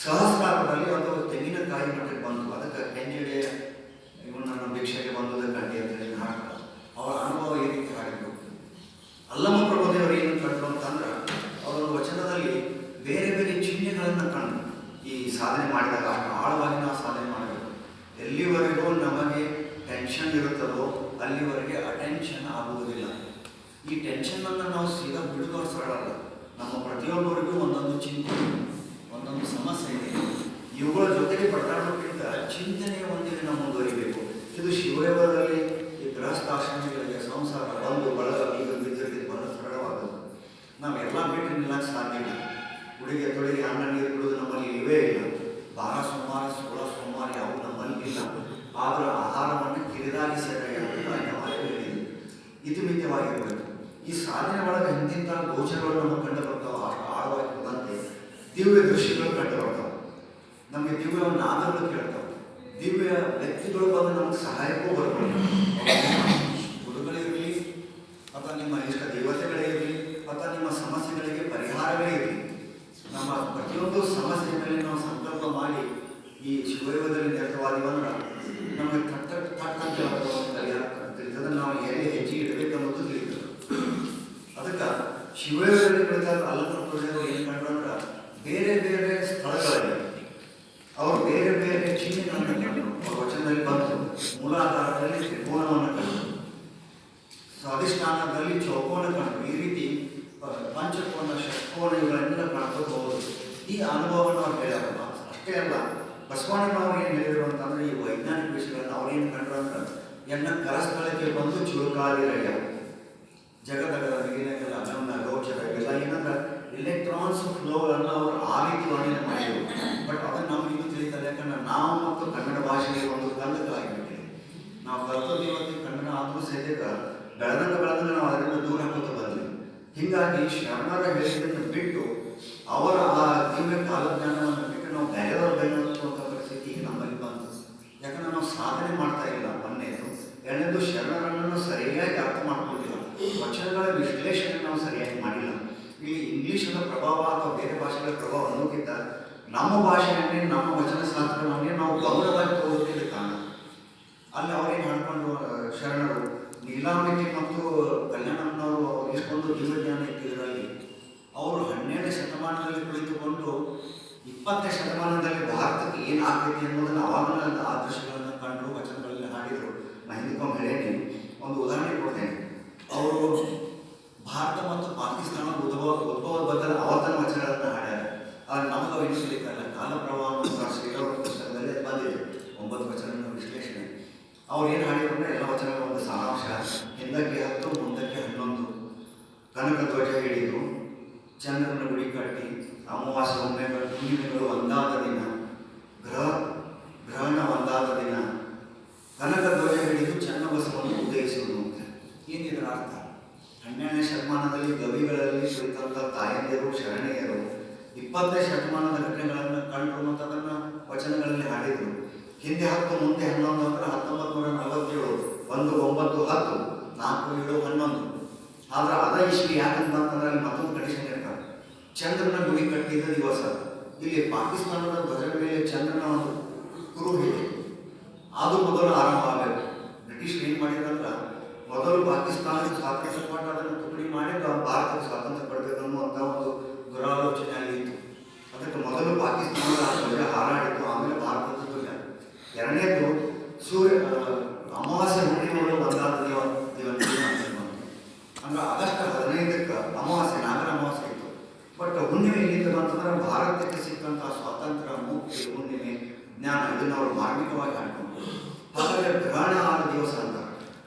ಸಹಸ್ರಾರದಲ್ಲಿ ಅದು ತೆಂಗಿನಕಾಯಿ ಮಟ್ಟಕ್ಕೆ ಬಂತು. ಅದಕ್ಕೆ ಕೆಂಜಡೆ ಇವನನ್ನು ಭಿಕ್ಷೆಗೆ ಬಂದದ ಕಂಡಿ ಅಂತ ಹೇಳಿ ಹಾಡ್ತಾರೆ. ಅವರ ಅನುಭವ ಈ ರೀತಿ ಹಾಡಿದ್ರು. ಅಲ್ಲಮ ಪ್ರಭುದೇವರು ಏನು ಕಂಡು ಅಂತಂದ್ರೆ ಅವರ ವಚನದಲ್ಲಿ ಬೇರೆ ಬೇರೆ ಚಿಹ್ನೆಗಳನ್ನು ಕಂಡು ಈ ಸಾಧನೆ ಮಾಡಿದಾಗ ಅಷ್ಟು ಆಳವಾಗಿ ನಾವು ಸಾಧನೆ ಮಾಡಬೇಕು. ಎಲ್ಲಿವರೆಗೂ ನಮಗೆ ಟೆನ್ಷನ್ ಇರುತ್ತದೋ ಅಲ್ಲಿವರೆಗೆ ಅಟೆನ್ಷನ್ ಆಗುವುದಿಲ್ಲ. ಈ ಟೆನ್ಷನನ್ನು ನಾವು ಸೀದಾ ಬಿಡುಗಡೆ ಸರಳಲ್ಲ. ನಮ್ಮ ಪ್ರತಿಯೊಬ್ಬರಿಗೂ ಒಂದೊಂದು ಚಿಂತೆ, ಒಂದೊಂದು ಸಮಸ್ಯೆ ಇದೆ. ಇವುಗಳ ಜೊತೆಗೆ ಹೊರಟಾಡೋಕ್ಕಿಂತ ಚಿಂತನೆಯ ಒಂದಿಗೆ ನಾವು ಮುಂದುವರಿಬೇಕು. ಇದು ಶಿವಯೋಗದಲ್ಲಿ ಈ ಗೃಹಸ್ಥಾಶ್ರಮಗಳಿಗೆ ಸಂಸಾರ ಬಂದು ಬಳಗ ಈಗ ಬಿದ್ದಿರೋದು ಬಹಳ ಸರಳವಾದದ್ದು. ನಾವೆಲ್ಲ ಬಿಟ್ಟು ನಿಲ್ಲಕ್ಕೆ ಸಾಧ್ಯ ಇಲ್ಲ. ಉಡುಗೆ ತೊಳಿಗೆ ಅನ್ನ ನೀರು ಬಿಡುವುದು ನಮ್ಮಲ್ಲಿ ಇಲ್ಲವೇ ಇಲ್ಲ. ಬಾರ ಸೋಮವಾರ 16 ಸೋಮವಾರ ಯಾವುದು ನಮ್ಮಲ್ಲಿ ಇಲ್ಲ. ಆದರೂ ಆಹಾರವನ್ನು ಕಿರಿದಾಗಿ ಹೇಳಿದೆ ಇತಿಮಿತವಾಗಿರಬೇಕು. ಈ ಸಾಧನೆ ಒಳಗೆ ಹಿಂದಿಂತ ಗೋಚರಗಳು ನಮಗೆ ಕಂಡು ಬರ್ತಾವೆ. ಅಷ್ಟು ಆಳವಾಗಿ ಹೋದಂತೆ ದಿವ್ಯ ದೃಶ್ಯಗಳು ಕಂಡು ಬರ್ತಾವೆ. ನಮಗೆ ದಿವ್ಯ ನಾದಗಳು ಕೇಳ್ತಾವೆ. ದಿವ್ಯ ವ್ಯಕ್ತಿಗಳು ಬಂದು ನಮಗೆ ಸಹಾಯಕ್ಕೂ ಬರ್ಬೋದು. ಗುರುಗಳಿರಲಿ ಅಥವಾ ನಿಮ್ಮ ಇಷ್ಟ ದೇವತೆಗಳೇ ಇರಲಿ ಅಥವಾ ನಿಮ್ಮ ಸಮಸ್ಯೆಗಳಿಗೆ ಪರಿಹಾರವೇ ಇರಲಿ, ನಮ್ಮ ಪ್ರತಿಯೊಂದು ಸಮಸ್ಯೆ ಮೇಲೆ ನಾವು ಸಂಕಲ್ಪ ಮಾಡಿ ಈ ಶಿವಯೋಗದಲ್ಲಿ ನಿರತವಾದಿವಂದ್ರೆ ನಮಗೆ ತಟ್ಟಂತೆ ತಿಳಿತದೆ. ನಾವು ಎಲ್ಲಿ ಹೆಜ್ಜೆ ಇಡಬೇಕು ಅನ್ನೋದು ತಿಳಿತದೆ. ಅದಕ್ಕೆ ಶಿವಯೋಗದಲ್ಲಿ ಕುಳಿತಾಗ ಅಲ್ಲಂತರು ಏನು ಕಂಡ್ರು ಅಂದ್ರೆ ಬೇರೆ ಬೇರೆ ಸ್ಥಳಗಳಲ್ಲಿ ಅವರು ಬೇರೆ ಬೇರೆ ಚಿಹ್ನೆಗಳನ್ನು ಕಂಡು ಅವ್ರ ವಚನದಲ್ಲಿ ಬಂತು. ಮೂಲಾಧಾರದಲ್ಲಿ ತ್ರಿಕೋನವನ್ನು ಕಂಡು, ಸ್ವಾಧಿಷ್ಠಾನದಲ್ಲಿ ಚೌಕೋನ ಕಂಡು, ಈ ರೀತಿ ಪಂಚಕೋನ ಷಟ್ಕೋನ ಇವುಗಳೆಲ್ಲ ಕಾಣ್ಕೊಂಡು ಹೋಗೋದು. ಈ ಅನುಭವವನ್ನು ಅವ್ರು ಹೇಳ್ಯಾರ. ಅಷ್ಟೇ ಅಲ್ಲ, ಬಸವಣ್ಣನವ್ರು ಏನು ಹೇಳಿದ್ರು ಅಂತಂದ್ರೆ ಈ ವೈಜ್ಞಾನಿಕ ವಿಷಯಗಳನ್ನು ಅವ್ರೇನು ಕಂಡ್ರು ಅಂದ್ರೆ ಎನ್ನ ಕರಸ್ಥಳಕ್ಕೆ ಬಂದು ಚುರುಕಾದಿರಯ್ಯ ಜಗದಗಲ್ಲ ಅಗಮನ ಗೋಚರ ಇವೆಲ್ಲ ಏನಂದ್ರೆ ಎಲೆಕ್ಟ್ರಾನ್ಸ್ ಫ್ಲೋಗಳನ್ನು ಅವರು ಆ ರೀತಿ ವರ್ಣನೆ ಮಾಡಿದರು. ಬಟ್ ಅದನ್ನು ನಮ್ಗೆ ಇನ್ನೂ ತಿಳಿತಾರೆ. ಯಾಕಂದ್ರೆ ನಾವು ಮತ್ತು ಕನ್ನಡ ಭಾಷೆಗೆ ಒಂದು ಕಂದಕಲಾಗಿಬಿಟ್ಟಿದೆ. ನಾವು ಕಲ್ತದ್ದು ಇವತ್ತು ಕನ್ನಡ ಆದರೂ ಸಹಿತ ಬೆಳೆದಂಗೆ ನಾವು ಅದರಿಂದ ದೂರ ಹಾಕೋತ ಬಂದ್ವಿ. ಹೀಗಾಗಿ ಶರಣರ ಹೇಳಿದ್ದನ್ನು ಬಿಟ್ಟು ಅವರ ಆ ದಿವ್ಯ ಕಾಲಜ್ಞಾನವನ್ನು ಬಿಟ್ಟು ನಾವು ಬೇರೆಯವ್ರ ಬೆಳೆಯುವಂಥ ಪರಿಸ್ಥಿತಿ ನಮ್ಮಲ್ಲಿ ಬಂತು. ಯಾಕಂದ್ರೆ ನಾವು ಸಾಧನೆ ಮಾಡ್ತಾ ಇಲ್ಲ. ಒಂದನೇದು. ಎರಡನೇದು ಶರಣರನ್ನು ಸರಿಯಾಗಿ ಅರ್ಥ ಮಾಡ್ಕೊಂಡಿಲ್ಲ. ವಚನಗಳ ವಿಶ್ಲೇಷಣೆ ನಾವು ಸರಿಯಾಗಿ ಮಾಡಿಲ್ಲ. ಇಲ್ಲಿ ಇಂಗ್ಲೀಷನ ಪ್ರಭಾವ ಅಥವಾ ಬೇರೆ ಭಾಷೆಗಳ ಪ್ರಭಾವ ಅನ್ನೋಕ್ಕಿಂತ ನಮ್ಮ ಭಾಷೆಯನ್ನೇ ನಮ್ಮ ವಚನ ಶಾಸ್ತ್ರವನ್ನೇ ನಾವು ಗೌರವವಾಗಿ ತಗೋತಿದ್ದ ಕಾರಣ ಅಲ್ಲಿ ಅವರೇನು ಹೇಳ್ಕೊಂಡು ಶರಣರು ನೀಲಾಂಬಿಕೆ ಮತ್ತು ಕಲ್ಯಾಣಮ್ಮನವರು ಇಷ್ಟೊಂದು ಜೀವಜ್ಞಾನ ಇಟ್ಟಿದ್ರಲ್ಲಿ ಅವರು 12ನೇ ಶತಮಾನದಲ್ಲಿ ಕುಳಿತುಕೊಂಡು 20ನೇ ಶತಮಾನದಲ್ಲಿ ಭಾರತಕ್ಕೆ ಏನು ಆಗ್ತೈತಿ ಅನ್ನೋದನ್ನು ಅವಾಗಲೇ ಆ ದೃಶ್ಯಗಳನ್ನು ಕಂಡು ವಚನಗಳಲ್ಲಿ ಹಾಡಿದರು. ನಾನು ಹಿಂದಕ್ಕೊಮ್ಮೆ ಹೇಳೇನಿ. ಒಂದು ಉದಾಹರಣೆ ಕೊಡ್ತೇನೆ. ಅವರು ಭಾರತ ಮತ್ತು ಪಾಕಿಸ್ತಾನ ಉದ್ಭವದ ಬಗ್ಗೆ ಅವತನ ವಚನಗಳನ್ನು ಹಾಡ್ಯಾರ. ಆದರೆ ನಮಗೆ ಇನ್ನೂ ತಿಳಿತಾಯಿಲ್ಲ. ಕಾಲಪ್ರವಾಹ ಅಂತ ಶ್ರೀರಾಮ ಪುಸ್ತಕದಲ್ಲೇ ಬಂದಿದೆ 9 ವಚನಗಳ ವಿಶ್ಲೇಷಣೆ. ಅವ್ರು ಏನು ಹಾಡಿದ್ರು ಅಂದರೆ ಎಲ್ಲ ವಚನಗಳ ಒಂದು ಸಾರಾಂಶ. ಹಿಂದಕ್ಕೆ 10 ಮುಂದಕ್ಕೆ 11. ಕನಕ ಧ್ವಜ ಹಿಡಿದು ಚಂದ್ರನ ಗುಡಿ ಕಟ್ಟಿ ಅಮಾವಾಸ್ಯ ಹುಣ್ಣಿಮೆಗಳು ಹುಣ್ಣಿಮೆಗಳು ಒಂದಾದ ದಿನ, ಗ್ರಹಣ ಒಂದಾದ ದಿನ ಕನಕ ಧ್ವಜ ಹಿಡಿದು ಚನ್ನಬಸವನ್ನು ಉದಯಿಸುವುದು. ಏನಿದರ ಅರ್ಥ? 12ನೇ ಶತಮಾನದಲ್ಲಿ ಗವಿಗಳಲ್ಲಿ ಕುಳಿತಂಥ ತಾಯಂದಿರು ಶರಣೆಯರು 20ನೇ ಶತಮಾನದ ಘಟನೆಗಳನ್ನು ಕಂಡು ಮತ್ತು ಅದನ್ನು ವಚನಗಳಲ್ಲಿ ಹಾಡಿದರು. ಹಿಂದೆ 10 ಮುಂದೆ 11 ಅಂದ್ರೆ 1947, 1, 9, 10, 4, 7, 11. ಆದ್ರೆ ಅದ ಇಶ್ವಿ ಯಾಕಂತಂದ್ರೆ ಅಲ್ಲಿ ಮತ್ತೊಂದು ಕಂಡೀಷನ್ ಇರ್ತಾರೆ. ಚಂದ್ರನ ಗುಡಿ ಕಟ್ಟಿದ ದಿವಸ ಇಲ್ಲಿ ಪಾಕಿಸ್ತಾನದ ಧ್ವಜದ ಮೇಲೆ ಚಂದ್ರನ ಒಂದು ಕುರು ಇದೆ. ಅದು ಮೊದಲು ಆರಂಭ ಆಗಬೇಕು. ಬ್ರಿಟಿಷ್ ಏನು ಮಾಡಿದ್ರಂದ್ರೆ ಮೊದಲು ಪಾಕಿಸ್ತಾನಕ್ಕೆ ಸ್ವಾತಂತ್ರ್ಯ ಕೊಟ್ಟು ಅದನ್ನು ತುಕಡಿ ಮಾಡಿ ಭಾರತಕ್ಕೆ ಸ್ವಾತಂತ್ರ್ಯ ಕೊಡಬೇಕು ಅನ್ನುವಂಥ ಒಂದು ದುರಾಲೋಚನೆ ಆಗಿತ್ತು. ಅದಕ್ಕೆ ಮೊದಲು ಪಾಕಿಸ್ತಾನದ ಧ್ವಜ ಹಾರಾಡಿತು, ಆಮೇಲೆ ಭಾರತದ ಧ್ವಜ. ಎರಡನೇದು ಅಮಾವಾಸ್ಯೆ ಹುಣ್ಣಿಮೆಗಳು ಒಂದಾದ ಅಂದ್ರೆ ಆಗಸ್ಟ್ 15ಕ್ಕೆ ಅಮಾವಾಸ್ಯೆ, ನಾಗರ ಅಮಾವಾಸ್ಯೆ ಇತ್ತು. ಬಟ್ ಹುಣ್ಣಿಮೆ ಎಲ್ಲಿಂದ ಬಂತಂದ್ರೆ ಭಾರತಕ್ಕೆ ಸಿಕ್ಕಂಥ ಸ್ವಾತಂತ್ರ್ಯ, ಮುಕ್ತಿ, ಹುಣ್ಣಿಮೆ, ಜ್ಞಾನ ಇದನ್ನು ಅವರು ಮಾರ್ಮಿಕವಾಗಿ ಹಾಡ್ಕೊಂಡು. ಹಾಗಾದರೆ ಗ್ರಹಣ ಆದ ದಿವಸ ಅಂತ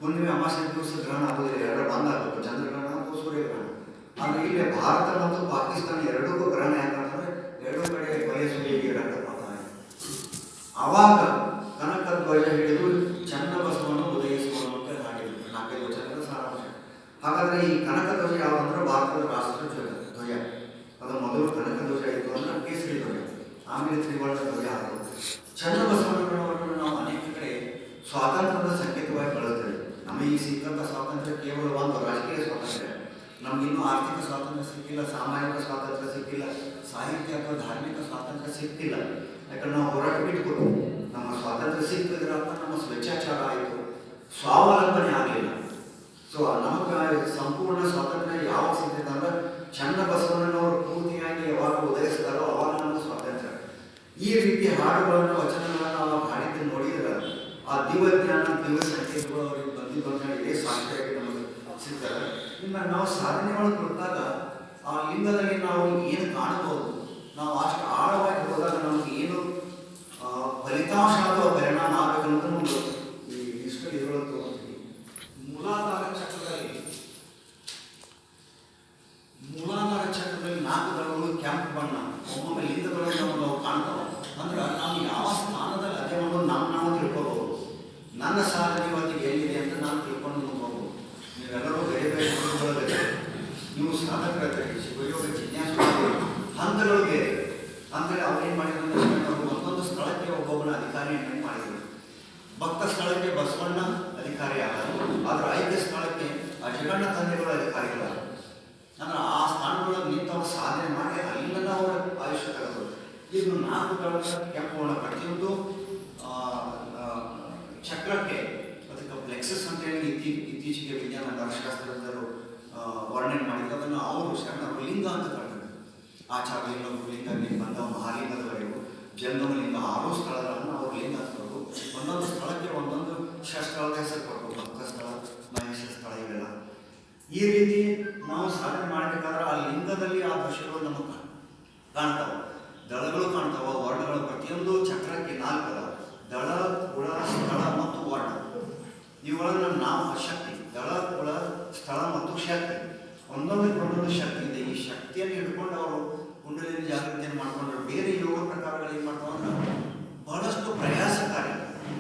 ಹುಣ್ಣಿಮೆ ಅಮಾವಾಸ್ಯೆ ದಿವಸ ಗ್ರಹಣ ಆಗೋದಿಲ್ಲ. ಎರಡರ ಬಂದಾಗಬೇಕು, ಚಂದ್ರಗ್ರಹಣ ಮತ್ತು ಸೂರ್ಯಗ್ರಹಣ. ಆದರೆ ಇಲ್ಲಿ ಭಾರತ ಮತ್ತು ಪಾಕಿಸ್ತಾನ ಎರಡಕ್ಕೂ ಗ್ರಹಣ ಯಾಕಂತಂದ್ರೆ ಎರಡೂ ಕಡೆ ಬಯಸುವಿಗೆ ರಕ್ತಪಾತ. ಆವಾಗ ಕನಕ ಧ್ವಜ ಹಿಡಿದು ಚನ್ನಬಸವನ್ನು ಉದಯಿಸುವಂತೆ ಹಾಡಿದರು. 4 ವಚನದ ಸಾರಾಂಶ. ಹಾಗಾದರೆ ಈ ಕನಕ ಧ್ವಜ ಯಾವಂದ್ರೆ ಭಾರತದ ರಾಷ್ಟ್ರ ಧ್ವಜ. ಅದು ಮೊದಲು ಕನಕ ಧ್ವಜ ಇತ್ತು ಅಂದ್ರೆ ಕೇಸರಿ ಧ್ವಜ, ಆಮೇಲೆ ತ್ರಿವರ್ಣ ಧ್ವಜ ಆದರು. ಚನ್ನಬಸವಣ್ಣನವರನ್ನು ನಾವು ಅನೇಕ ಕಡೆ ಸ್ವಾತಂತ್ರ್ಯದ ಸಂಕೇತವಾಗಿ ಬಳಸ್ತೇವೆ. ನಮಗೆ ಈ ಸಿಕ್ಕಂಥ ಸ್ವಾತಂತ್ರ್ಯ ಕೇವಲ ಒಂದು ರಾಜಕೀಯ ಸ್ವಾತಂತ್ರ್ಯ. ನಮಗಿನ್ನೂ ಆರ್ಥಿಕ ಸ್ವಾತಂತ್ರ್ಯ ಸಿಕ್ಕಿಲ್ಲ, ಸಾಮಾಜಿಕ ಸ್ವಾತಂತ್ರ್ಯ ಸಿಕ್ಕಿಲ್ಲ, ಸಾಹಿತ್ಯ ಅಥವಾ ಧಾರ್ಮಿಕ ಸ್ವಾತಂತ್ರ್ಯ ಸಿಕ್ಕಿಲ್ಲ. ಯಾಕಂದ್ರೆ ನಾವು ಹೋರಾಟ ಬಿಟ್ಕೊಟ್ಟು ನಮ್ಮ ಸ್ವಾತಂತ್ರ್ಯ ಸಿಕ್ಕಿದ್ರೆ ಅಂತ ನಮ್ಮ ಸ್ವೇಚ್ಛಾಚಾರ ಆಯಿತು, ಸ್ವಾವಲಂಬನೆ ಆಗಲಿಲ್ಲ. ಸೊ ನಮಗೆ ಸಂಪೂರ್ಣ ಸ್ವಾತಂತ್ರ್ಯ ಯಾವಾಗ ಸಿಗ್ತೈತೆ ಅಂದ್ರೆ ಚನ್ನಬಸವಣ್ಣನವರು ಪೂರ್ತಿಯಾಗಿ ಯಾವಾಗ ಉದಯಿಸ್ತಾರೋ ಅವಾಗ ನಮಗೆ ಸ್ವಾತಂತ್ರ್ಯ. ಈ ರೀತಿ ಹಾಡುಗಳನ್ನು ವಚನಗಳನ್ನು ನಾವು ಹಾಡಿದ್ದು ನೋಡಿದ್ರೆ ಆ ದಿವ್ಯಜ್ಞಾನ ದಿವ್ಯ ಸಂಕೇತಗಳು ಅವರಿಗೆ ಬಂದಿದ್ದಂಥ ಇದೇ ಸಾಕ್ಷಿಯಾಗಿ ನಮಗೆ ಸಿಗ್ತಾರೆ. ಇನ್ನು ನಾವು ಸಾಧನೆ ಒಳಗೆ ಕೊಟ್ಟಾಗ ಆ ಲಿಂಗದಲ್ಲಿ ನಾವು ಏನು ಕಾಣಬಹುದು, ನಾವು ಅಷ್ಟು ಆಳವಾಗಿ ಹೋದಾಗ ನಮಗೆ ಏನು ಒಮ್ಮೊಮ್ಮೆ ಲಿಂಗಗಳು ನಾವು ಕಾಣ್ತಾವೆ. ಅಂದ್ರೆ ನಾವು ಯಾವ ಸ್ಥಾನದಲ್ಲಿ ಅದೇ ಒಂದು ನಾವು ತಿಳ್ಕೊಬೋದು. ನನ್ನ ಸಾಧನೆ ಇವತ್ತಿಗೆ ಎಲ್ಲಿದೆ ಅಂತ ನಾನು ತಿಳ್ಕೊಂಡು ಹೋಗ್ಬೋದು. ನೀವೆಲ್ಲರೂ ಬೇರೆ ಬೇರೆ ಹಂತಗಳಲ್ಲಿ ನೀವು ಸಾಧಕರಾಗಿ ಶಿವಯೋಗ ಜಿಜ್ಞಾಸೆ ಹಂತಗಳು ಬೇರೆ. ಅಂದರೆ ಅವ್ರೇನು ಮಾಡಿದ್ರು ಅವರು ಒಂದೊಂದು ಸ್ಥಳಕ್ಕೆ ಒಬ್ಬೊಬ್ಬನ ಅಧಿಕಾರಿಯನ್ನು ಮಾಡಿದರು. ಭಕ್ತ ಸ್ಥಳಕ್ಕೆ ಬಸವಣ್ಣ ಅಧಿಕಾರಿ ಆಗಲ್ಲ, ಆದರೆ ಐಕ್ಯ ಸ್ಥಳಕ್ಕೆ ಅಜಗಣ್ಣ ತಂದೆಗಳು ಅಧಿಕಾರಿಗಳಾಗ. ಅಂದ್ರೆ ಆ ಸ್ಥಾನಗಳಲ್ಲಿ ನಿಂತವ್ರು ಸಾಧನೆ ಮಾಡಿ ಅಲ್ಲಿಂದ ಅವರ ಆಯುಷ್ಯ ತಗೋದು. ಇದು 4 ದಳಗಳ ಕೆಂಪು ವರ್ಣ ಪ್ರತಿಯೊಂದು ಚಕ್ರಕ್ಕೆ ಅದಕ್ಕೆ ಪ್ಲೆಕ್ಸಸ್ ಅಂತ ಹೇಳಿ ಇತ್ತೀಚೆಗೆ ವಿಜ್ಞಾನ ಅರ್ಥಶಾಸ್ತ್ರಜ್ಞರು ವರ್ಣನೆ ಮಾಡಿದ್ರು. ಅದನ್ನು ಅವರು ಶರಣರು ಲಿಂಗ ಅಂತ ಕರೆದರು. ಆಚಾರಲಿಂಗ, ಗುರುಲಿಂಗ, ಬಂದ ಮಹಾಲಿಂಗದವರೆಗೂ ಜಂಗಮ ಲಿಂಗ 6 ಸ್ಥಳಗಳನ್ನು ಅವರು ಲಿಂಗ ಅಂತ ಕರೆದು ಒಂದೊಂದು ಸ್ಥಳಕ್ಕೆ ಒಂದೊಂದು ಸ್ಥಳದ ಹೆಸರು ಕೊಟ್ಟರು. ಭಕ್ತ ಸ್ಥಳ, ಮಹೇಶ ಸ್ಥಳ ಇವೆಲ್ಲ. ಈ ರೀತಿ ನಾವು ಸಾಧನೆ ಮಾಡಬೇಕಾದ್ರೆ ಆ ಲಿಂಗದಲ್ಲಿ ಆ ದೃಶ್ಯಗಳು ನಮಗೆ ಕಾಣ್ತಾವೆ, ದಳಗಳು ಕಾಣ್ತಾವೆ, ವರ್ಣಗಳು. ಪ್ರತಿಯೊಂದು ಚಕ್ರಕ್ಕೆ 4 ಅದಾವ: ದಳ, ಕುಳ, ಸ್ಥಳ ಮತ್ತು ವರ್ಣ. ಇವುಗಳನ್ನು ನಾವು ಶಕ್ತಿ, ದಳ, ಕುಳ, ಸ್ಥಳ ಮತ್ತು ಶಕ್ತಿ, ಒಂದೊಂದು ಶಕ್ತಿ ಇದೆ. ಈ ಶಕ್ತಿಯನ್ನು ಹಿಡ್ಕೊಂಡು ಅವರು ಕುಂಡಲಿನಿ ಜಾಗೃತಿಯನ್ನು ಮಾಡಿಕೊಂಡ್ರು. ಬೇರೆ ಯೋಗ ಪ್ರಕಾರಗಳು ಏನು ಮಾಡ್ತಾವೆ ಅಂದ್ರೆ ಬಹಳಷ್ಟು ಪ್ರಯಾಸಕಾರಿ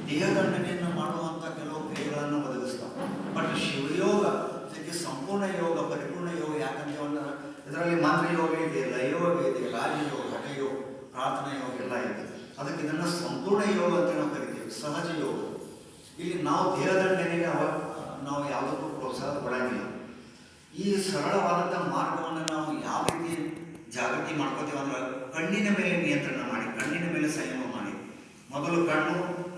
ದೇಹದಂಡನೆಯನ್ನು ಮಾಡುವಂಥ ಕೆಲವು ಕ್ರಿಯೆಗಳನ್ನು ಒದಗಿಸ್ತಾವೆ. ಬಟ್ ಶಿವಯೋಗ ಇದಕ್ಕೆ ಸಂಪೂರ್ಣ ಯೋಗ, ಪರಿಪೂರ್ಣ ಯೋಗ. ಯಾಕಂತ ಅಂದ್ರೆ ಇದರಲ್ಲಿ ಮಂತ್ರ ಯೋಗ ಇದೆ, ಲಯೋಗ ಇದೆ, ರಾಜಯೋಗ, ಹಠಯೋಗ, ಪ್ರಾರ್ಥನಾ ಯೋಗ ಎಲ್ಲ ಇದೆ. ಅದಕ್ಕೆ ಇದನ್ನು ಸಂಪೂರ್ಣ ಯೋಗ ಅಂತ ನಾವು ಕರಿತೀವಿ, ಸಹಜ ಯೋಗ. ಇಲ್ಲಿ ನಾವು ದೇಹದಂಡನೆಗೆ ನಾವು ಯಾವುದಕ್ಕೂ ಪ್ರೋತ್ಸಾಹ ಕೊಡಂಗಿಲ್ಲ. ಈ ಸರಳವಾದಂಥ ಮಾರ್ಗವನ್ನು ನಾವು ಯಾವ ರೀತಿ ಜಾಗೃತಿ ಮಾಡ್ಕೋತೀವಿ ಅಂದ್ರೆ ಕಣ್ಣಿನ ಮೇಲೆ ನಿಯಂತ್ರಣ ಮಾಡಿ, ಕಣ್ಣಿನ ಮೇಲೆ ಸಂಯಮ ಮಾಡಿ. ಮೊದಲು ಕಣ್ಣು,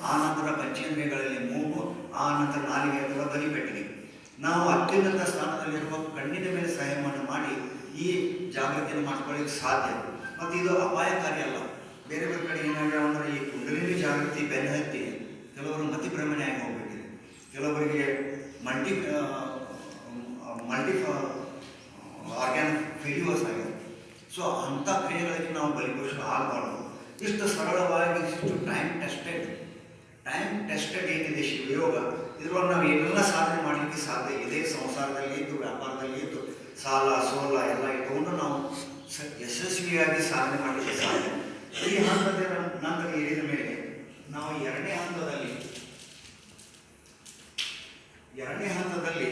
ಆ ನಂತರ ಪಂಚೇಂದ್ರಿಯಗಳಲ್ಲಿ ಮೂಗು, ಆ ನಂತರ ನಾಲಿಗೆ ಅಥವಾ ಬಲಿಪೆಟ್ಟಿಗೆ. ನಾವು ಅತ್ಯುನ್ನತ ಸ್ಥಾನದಲ್ಲಿರುವ ಕಣ್ಣಿನ ಮೇಲೆ ಸಂಯಮವನ್ನು ಮಾಡಿ ಈ ಜಾಗೃತಿಯನ್ನು ಮಾಡ್ಕೊಳ್ಳಿಕ್ಕೆ ಸಾಧ್ಯ. ಮತ್ತು ಇದು ಅಪಾಯಕಾರಿ ಅಲ್ಲ. ಬೇರೆ ಬೇರೆ ಕಡೆ ಏನಾಗ್ಯಾವ ಅಂದ್ರೆ ಈ ಕುಂಡಲಿನಿ ಜಾಗೃತಿ ಬೆನ್ನ ಹತ್ತಿ ಕೆಲವರು ಮತಿಭ್ರಮಣೆ ಆಗಿ ಹೋಗ್ಬಿಟ್ಟಿದೆ, ಕೆಲವರಿಗೆ ಮಲ್ಟಿ ಆರ್ಗ್ಯಾನ್ ಫೇಲ್ಯೂರ್ಸ್ ಆಗಿದೆ. ಸೊ ಅಂಥ ಕ್ರಿಯೆಗಳಿಗೆ ನಾವು ಬಲಿಪಶು ಆಗಬಾರ್ದು. ಇಷ್ಟು ಸರಳವಾಗಿ, ಇಷ್ಟು ಟೈಮ್ ಟೆಸ್ಟೆಡ್ ಏನಿದೆ ಶಿವಯೋಗ, ಇದರೊಳಗೆ ನಾವು ಏನೆಲ್ಲ ಸಾಧನೆ ಮಾಡಲಿಕ್ಕೆ ಸಾಧ್ಯ ಇದೆ. ಸಂಸಾರದಲ್ಲಿ ಇದ್ದು, ವ್ಯಾಪಾರದಲ್ಲಿ ಇದ್ದು, ಸಾಲ ಸೋಲ ಎಲ್ಲ ಇಟ್ಟುಕೊಂಡು ನಾವು ಯಶಸ್ವಿಯಾಗಿ ಸಾಧನೆ ಮಾಡಲಿಕ್ಕೆ ಸಾಧ್ಯ. ಈ ಹಂತದ ನಂತರ ಹೇಳಿದ ಮೇಲೆ ನಾವು ಎರಡನೇ ಹಂತದಲ್ಲಿ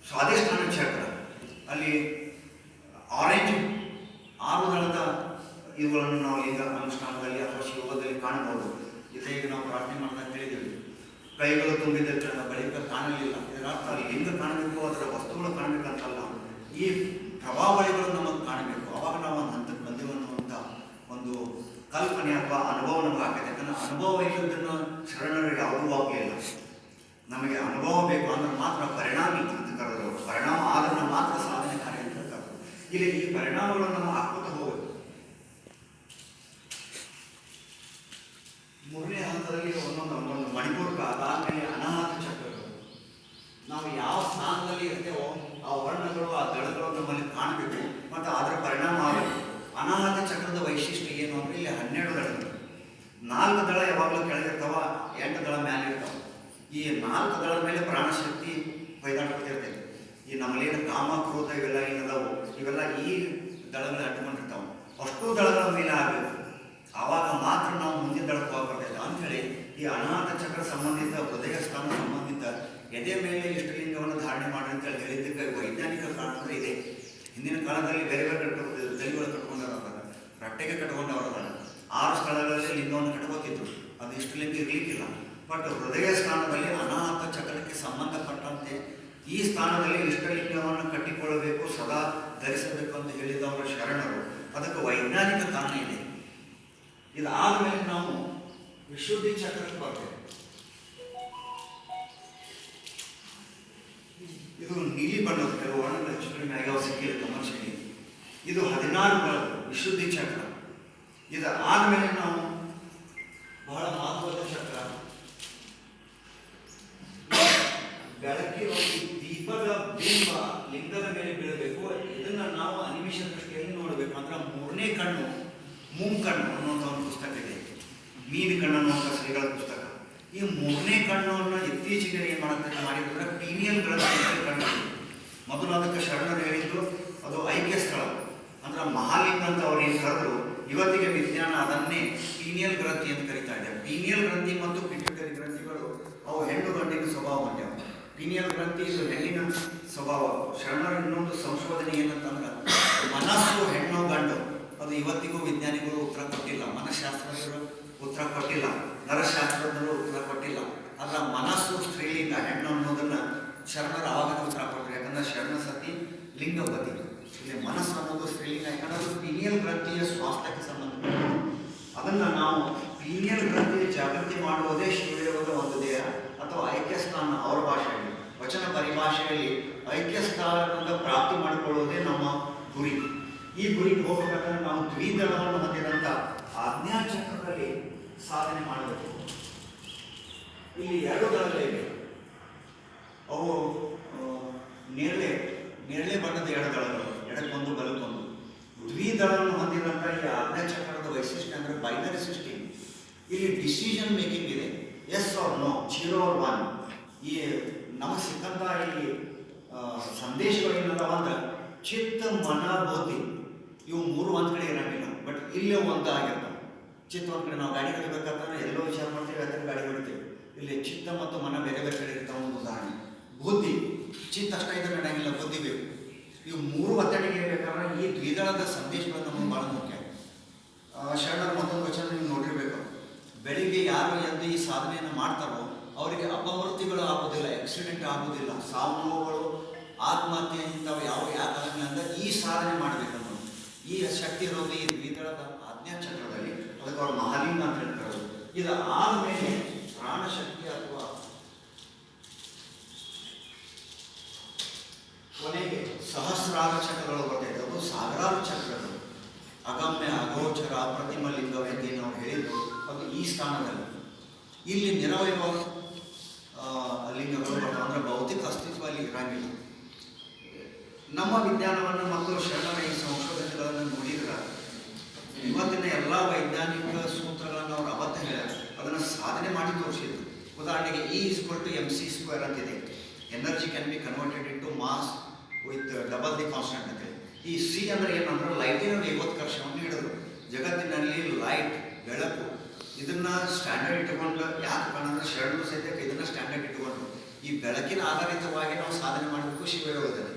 ಸ್ವಾಧಿಷ್ಠಾನ ಚಕ್ರ, ಅಲ್ಲಿ ಆರೆಂಜ್ 6 ದಳದ ಇವುಗಳನ್ನು ನಾವು ಲಿಂಗ ಅನುಷ್ಠಾನದಲ್ಲಿ ಅಥವಾ ಶಿವದಲ್ಲಿ ಕಾಣಬಹುದು. ಇದೀಗ ನಾವು ಪ್ರಾರ್ಥನೆ ಮಾಡಿದಾಗ ಹೇಳಿದ್ದೀವಿ, ಕೈಗಳು ತುಂಬಿದ ಬಳಿಕ ಕಾಣಲಿಲ್ಲ. ಇದರರ್ಥ ಲಿಂಗ ಕಾಣಬೇಕು, ಅದರ ವಸ್ತುಗಳು ಕಾಣಬೇಕಂತಲ್ಲ, ಈ ಪ್ರಭಾವಳಿಗಳು ನಮಗೆ ಕಾಣಬೇಕು. ಅವಾಗ ನಾವು ಒಂದು ಹಂತಕ್ಕೆ ಬಂದೆವು ಅನ್ನುವಂಥ ಒಂದು ಕಲ್ಪನೆ ಅಥವಾ ಅನುಭವ ನಮಗೆ ಆಗ್ತದೆ. ಯಾಕಂದರೆ ಅನುಭವ ಇಲ್ಲದನ್ನು ಶರಣರು ಯಾವುದೂ ಆಗಲಿಲ್ಲ. ನಮಗೆ ಅನುಭವ ಬೇಕು ಅಂದ್ರೆ ಮಾತ್ರ ಪರಿಣಾಮಿ ಅಂತ ಕರೆದರು. ಪರಿಣಾಮ ಆದ್ರೆ ಮಾತ್ರ ಸಾಧನೆ ಕಾರ್ಯ ಅಂತ ಕರೆದರು. ಇಲ್ಲಿ ಈ ಪರಿಣಾಮಗಳನ್ನು ನಾವು ಹಾಕೋತಾ ಹೋಗಬೇಕು. 3ನೇ ಹಂತದಲ್ಲಿ ಒಂದೊಂದು ಮಣಿಪೂರ್ಕ, ಅದಾದಮೇಲೆ ಅನಾಹತ ಚಕ್ರಗಳು. ನಾವು ಯಾವ ಸ್ಥಾನದಲ್ಲಿ ಇರ್ತೇವೋ ಆ ವರ್ಣಗಳು, ಆ ದಳಗಳು ನಮ್ಮಲ್ಲಿ ಕಾಣಬೇಕು ಮತ್ತು ಅದರ ಪರಿಣಾಮ ಆಗಬೇಕು. ಅನಾಹತ ಚಕ್ರದ ವೈಶಿಷ್ಟ್ಯ ಏನು ಅಂದರೆ ಇಲ್ಲಿ 12 ದಳಗಳು. 4 ದಳ ಯಾವಾಗಲೂ ಕೆಳಗಿರ್ತಾವ, 8 ದಳ ಮೇಲೆ ಇರ್ತಾವ. ಈ 4 ದಳದ ಮೇಲೆ ಪ್ರಾಣಶಕ್ತಿ ಹೊಯ್ದಾಡ್ತಿರ್ತೈತೆ. ಈ ನಮ್ಮಲ್ಲೇನು ಕಾಮ, ಕ್ರೋಧ ಇವೆಲ್ಲ ಏನದಾವು, ಇವೆಲ್ಲ ಈ ದಳಗಳು ಅಡ್ಕೊಂಡಿರ್ತಾವೆ. ಅಷ್ಟು ದಳಗಳ ಮೇಲೆ ಆಗಬೇಕು. ಆವಾಗ ಮಾತ್ರ ನಾವು ಮುಂದಿನ ದಳಕ್ಕೆ ಹೋಗ್ಬರ್ತೈತೆ ಅಂಥೇಳಿ ಈ ಅನಾಹತ ಚಕ್ರ ಸಂಬಂಧಿತ, ಹೃದಯ ಸ್ಥಾನ ಸಂಬಂಧಿತ ಎದೆ ಮೇಲೆ ಇಷ್ಟಲಿಂಗವನ್ನು ಧಾರಣೆ ಮಾಡಿ ಅಂತೇಳಿ ಹೇಳಿದ್ದಕ್ಕೆ ವೈಜ್ಞಾನಿಕ ಕಾರಣ ಇದೆ. ಹಿಂದಿನ ಕಾಲದಲ್ಲಿ ಬೇರೆ ಬೇರೆ ದಲಿಗಳು ಕಟ್ಕೊಂಡವ್ರ, ರಟ್ಟೆಗೆ ಕಟ್ಕೊಂಡವ್ರ 6 ಸ್ಥಳಗಳಲ್ಲಿ ಲಿಂಗವನ್ನು ಕಟ್ಕೋತಿದ್ರು. ಅದು ಇಷ್ಟಲಿಂಗ ಇರಲಿಕ್ಕಿಲ್ಲ. ಬಟ್ ಹೃದಯ ಸ್ಥಾನದಲ್ಲಿ ಅನಾಹತ ಚಕ್ರಕ್ಕೆ ಸಂಬಂಧಪಟ್ಟಂತೆ ಈ ಸ್ಥಾನದಲ್ಲಿ ಇಷ್ಟಲಿಂಗವನ್ನು ಕಟ್ಟಿಕೊಳ್ಳಬೇಕು, ಸದಾ ಧರಿಸಬೇಕು ಅಂತ ಹೇಳಿದವರು ಶರಣರು. ಅದಕ್ಕೆ ವೈಜ್ಞಾನಿಕ ಕಾರಣ ಇದೆ. ಇದಾದಮೇಲೆ ನಾವು ವಿಶುದ್ಧಿ ಚಕ್ರಕ್ಕೆ ಬರ್ತೇವೆ. ಇದು ನೀಲಿ ಬಣ್ಣದ ಕೆಲವು ವರ್ಣಗಳು ಹೆಚ್ಚು ಕಡಿಮೆ ಆಗ್ಯಾವ ಸಿಕ್ಕಿಲ್ಲ ಕಮರ್ಷಿಯಲಿ. ಇದು 16 ವಿಶುದ್ಧಿ ಚಕ್ರ. ಇದಾದಮೇಲೆ ನಾವು ಬಹಳ ಮಹತ್ವದ ಚಕ್ರ ಬೆಳಕಿನ ದೀಪದ ಬಿಂಬ ಲಿಂಗದ ಮೇಲೆ ಬೀಳಬೇಕು. ಇದನ್ನ ನಾವು ಅನಿಮಿಷ ದೃಷ್ಟಿಯಲ್ಲಿ ನೋಡಬೇಕು. ಅಂದ್ರೆ 3ನೇ ಕಣ್ಣು, ಮುಂಕಣ್ಣು ಅನ್ನುವಂಥ ಒಂದು ಪುಸ್ತಕ ಇದೆ, ಮೀನು ಕಣ್ಣು ಅನ್ನುವಂಥ ಶ್ರೀಗಳ ಪುಸ್ತಕ. ಈ 3ನೇ ಕಣ್ಣನ್ನು ಇತ್ತೀಚೆಗೆ ಏನು ಮಾಡಿದ್ರೆ ಪೀನಿಯಲ್ ಕಣ್ಣು. ಮೊದಲು ಅದಕ್ಕೆ ಶರಣರು ಹೇಳಿದ್ದು ಅದು ಐಕ್ಯ ಸ್ಥಳ, ಅಂದ್ರೆ ಮಹಾಲಿಂಗ ಅಂತ ಅವ್ರು ಏನು ಕರೆದ್ರು. ಇವತ್ತಿಗೆ ವಿಜ್ಞಾನ ಅದನ್ನೇ ಪೀನಿಯಲ್ ಗ್ರಂಥಿ ಅಂತ ಕರೀತಾ ಇದೆ. ಪೀನಿಯಲ್ ಗ್ರಂಥಿ ಮತ್ತು ಪಿಟ್ಯುಟರಿ ಗ್ರಂಥಿಗಳು ಅವು ಹೆಣ್ಣು ಗಂಡಿನ ಸ್ವಭಾವ ಹೊಂದ್ಯಾವ. ಪೀನಿಯಲ್ ಗ್ರಂಥಿ ಇದು ಹೆಣ್ಣಿನ ಸ್ವಭಾವ. ಶರಣರ ಇನ್ನೊಂದು ಸಂಶೋಧನೆ ಏನಂತಂದ್ರೆ ಮನಸ್ಸು ಹೆಣ್ಣು ಗಂಡು ಅದು ಇವತ್ತಿಗೂ ವಿಜ್ಞಾನಿಗಳು ಉತ್ತರ ಕೊಟ್ಟಿಲ್ಲ, ಮನಃಶಾಸ್ತ್ರಜ್ಞರು ಉತ್ತರ ಕೊಟ್ಟಿಲ್ಲ, ನರಶಾಸ್ತ್ರಜ್ಞರು ಉತ್ತರ ಕೊಟ್ಟಿಲ್ಲ. ಅದರ ಮನಸ್ಸು ಸ್ತ್ರೀಲಿಂಗ ಹೆಣ್ಣು ಅನ್ನೋದನ್ನ ಶರಣರು ಆವಾಗ ಉತ್ತರ ಕೊಟ್ಟರು. ಯಾಕಂದ್ರೆ ಶರಣ ಸತಿ ಲಿಂಗಪತಿ, ಇಲ್ಲಿ ಮನಸ್ಸು ಅನ್ನೋದು ಸ್ತ್ರೀಲಿಂಗ. ಯಾಕಂದ್ರೆ ಅದು ಪೀನಿಯಲ್ ಗ್ರಂಥಿಯ ಸ್ವಾಸ್ಥ್ಯಕ್ಕೆ ಸಂಬಂಧಪಟ್ಟ. ಅದನ್ನು ನಾವು ಪೀನಿಯಲ್ ಗ್ರಂಥಿ ಜಾಗೃತಿ ಮಾಡುವುದೇ ಶಿವಯೋಗದ ಒಂದು ದೇಹ ಅಥವಾ ಐಕ್ಯಸ್ಥಾನ. ಅವರ ಭಾಷೆಯಲ್ಲಿ, ವಚನ ಪರಿಭಾಷೆಯಲ್ಲಿ ಐಕ್ಯಸ್ಥಾನದಿಂದ ಪ್ರಾಪ್ತಿ ಮಾಡಿಕೊಳ್ಳುವುದೇ ನಮ್ಮ ಗುರಿ. ಈ ಗುರಿಗೆ ಹೋಗಬೇಕಾದ್ರೆ ನಾವು ದ್ವಿದಳವನ್ನು ಹೊಂದಿದಂಥ ಆಜ್ಞಾಚಕ್ರದಲ್ಲಿ ಸಾಧನೆ ಮಾಡಬೇಕು. ಇಲ್ಲಿ 2 ದಳಗಳಿವೆ. ಅವು ನೇರಳೆ ಬಣ್ಣದ 2 ದಳಗಳು, ಎಡಕ್ಕೊಂದು ಬಲಕ್ಕೊಂದು. ದ್ವಿದಳವನ್ನು ಹೊಂದಿದಂಥ ಈ ಆಜ್ಞಾಚಕ್ರದ ವೈಶಿಷ್ಟ್ಯ ಅಂದರೆ ಬೈನರಿ ಸಿಸ್ಟಮ್. ಇಲ್ಲಿ ಡಿಸಿಷನ್ ಮೇಕಿಂಗ್ ಇದೆ, ಎಸ್ ಆರ್ ನೋ, 0 or 1. ಈ ನಮಗೆ ಸಿಕ್ಕಂಥ ಈ ಸಂದೇಶಗಳೇನಲ್ಲ ಅಂದ್ರೆ ಚಿತ್ತ, ಮನ, ಬುದ್ಧಿ ಇವು 3 ಒಂದು ಕಡೆ ಇರೋಂಗಿಲ್ಲ. ಬಟ್ ಇಲ್ಲೇ ಒಂದು ಆಗಿರ್ತಾವೆ. ಚಿತ್ತ ಒಂದು ಕಡೆ ನಾವು ಗಾಡಿ ಹೊಡಿಬೇಕಾದ್ರೆ ಎಲ್ಲೋ ವಿಚಾರ ಮಾಡ್ತೀವಿ, ಅದನ್ನು ಗಾಡಿ ಹೊಡಿತೀವಿ. ಇಲ್ಲಿ ಚಿತ್ತ ಮತ್ತು ಮನ ಬೇರೆ ಬೇರೆ ಕಡೆ ಇರ್ತಾವೆ. ಒಂದು ಉದಾಹರಣೆ ಬುದ್ಧಿ, ಚಿತ್ತ ಅಷ್ಟೇ ಇದ್ರೆ ನಡೆಯಂಗಿಲ್ಲ, ಬುದ್ಧಿ ಬೇಕು. ಇವು 3 ಒತ್ತಡಿಗೆ ಬೇಕಾದ್ರೆ ಈ ದ್ವಿದಳದ ಸಂದೇಶಗಳು ನಮಗೆ ಭಾಳ ಮುಖ್ಯ. ಶರಣರ ಮತ್ತೊಂದು ವಚನ ನೀವು ನೋಡಿರ್ಬೇಕು, ಬೆಳಿಗ್ಗೆ ಯಾರು ಎದ್ದು ಈ ಸಾಧನೆಯನ್ನು ಮಾಡ್ತಾರೋ ಅವರಿಗೆ ಅಪಮೃತ್ಯುಗಳು ಆಗೋದಿಲ್ಲ, ಆಕ್ಸಿಡೆಂಟ್ ಆಗೋದಿಲ್ಲ, ಸಾವು ನೋವುಗಳು, ಆತ್ಮಹತ್ಯೆ ಇಂಥವು ಯಾಕಾಗಲ್ಲ ಅಂದ್ರೆ ಈ ಸಾಧನೆ ಮಾಡಬೇಕನ್ನೋದು. ಈ ಶಕ್ತಿ ಇರೋದು ಈ ದ್ವಿದಳದ ಆಜ್ಞಾಚಕ್ರದಲ್ಲಿ. ಅದಕ್ಕೆ ಅವ್ರು ಮಹಾಲಿಂಗ ಅಂತ ಹೇಳ್ತಾರೆ. ಇದು ಆದಮೇಲೆ ಪ್ರಾಣಶಕ್ತಿ ಅಥವಾ ಕೊನೆಗೆ ಸಹಸ್ರಾರ ಚಕ್ರಗಳು ಬರ್ತೈತೆ. ಅದು ಸಾವಿರಾರು ಚಕ್ರಗಳು. ಅಗಮ್ಯ, ಅಗೋಚರ, ಅಪ್ರತಿಮ ಲಿಂಗವೆಂದು ನಾವು ಹೇಳಿದ್ರು, ಅದು ಈ ಸ್ಥಾನದಲ್ಲಿ. ಇಲ್ಲಿ ನಿರವಯವ ಲಿಂಗಗಳು ಬರ್ತಾವೆ, ಅಂದರೆ ಭೌತಿಕ ಅಸ್ತಿತ್ವ ಅಲ್ಲಿ ಇರಂಗಿಲ್ಲ. ನಮ್ಮ ವಿಜ್ಞಾನವನ್ನು ಮತ್ತು ಶರಣರ ಈ ಸಂಶೋಧನೆಗಳನ್ನು ನೋಡಿದ್ರೆ ಇವತ್ತಿನ ಎಲ್ಲ ವೈಜ್ಞಾನಿಕ ಸೂತ್ರಗಳನ್ನು ಅವರು ಅವತ್ತು ಹೇಳ್ಯಾರ, ಅದನ್ನು ಸಾಧನೆ ಮಾಡಿ ತೋರಿಸಿದ್ರು. ಉದಾಹರಣೆಗೆ E=mc² ಅಂತಿದೆ. Energy can be converted into mass with double the constant ಅಂತ. ಈ ಸಿ ಅಂದರೆ ಏನಂದ್ರೆ ಲೈಟಿನ ವೇಗೋತ್ಕರ್ಷವನ್ನು ಹಿಡಿದ್ರು. ಜಗತ್ತಿನಲ್ಲಿ ಲೈಟ್, ಬೆಳಕು ಇದನ್ನ ಸ್ಟ್ಯಾಂಡರ್ಡ್ ಇಟ್ಟುಕೊಂಡು ಯಾಕೆ ಕಾಣಂದ್ರೆ ಶರಣರು ಸಹಿತ ಇದನ್ನ ಸ್ಟ್ಯಾಂಡರ್ಡ್ ಇಟ್ಟುಕೊಂಡ್ರು. ಈ ಬೆಳಕಿನ ಆಧಾರಿತವಾಗಿ ನಾವು ಸಾಧನೆ ಮಾಡಬೇಕು ಶಿವಯೋಗದಲ್ಲಿ.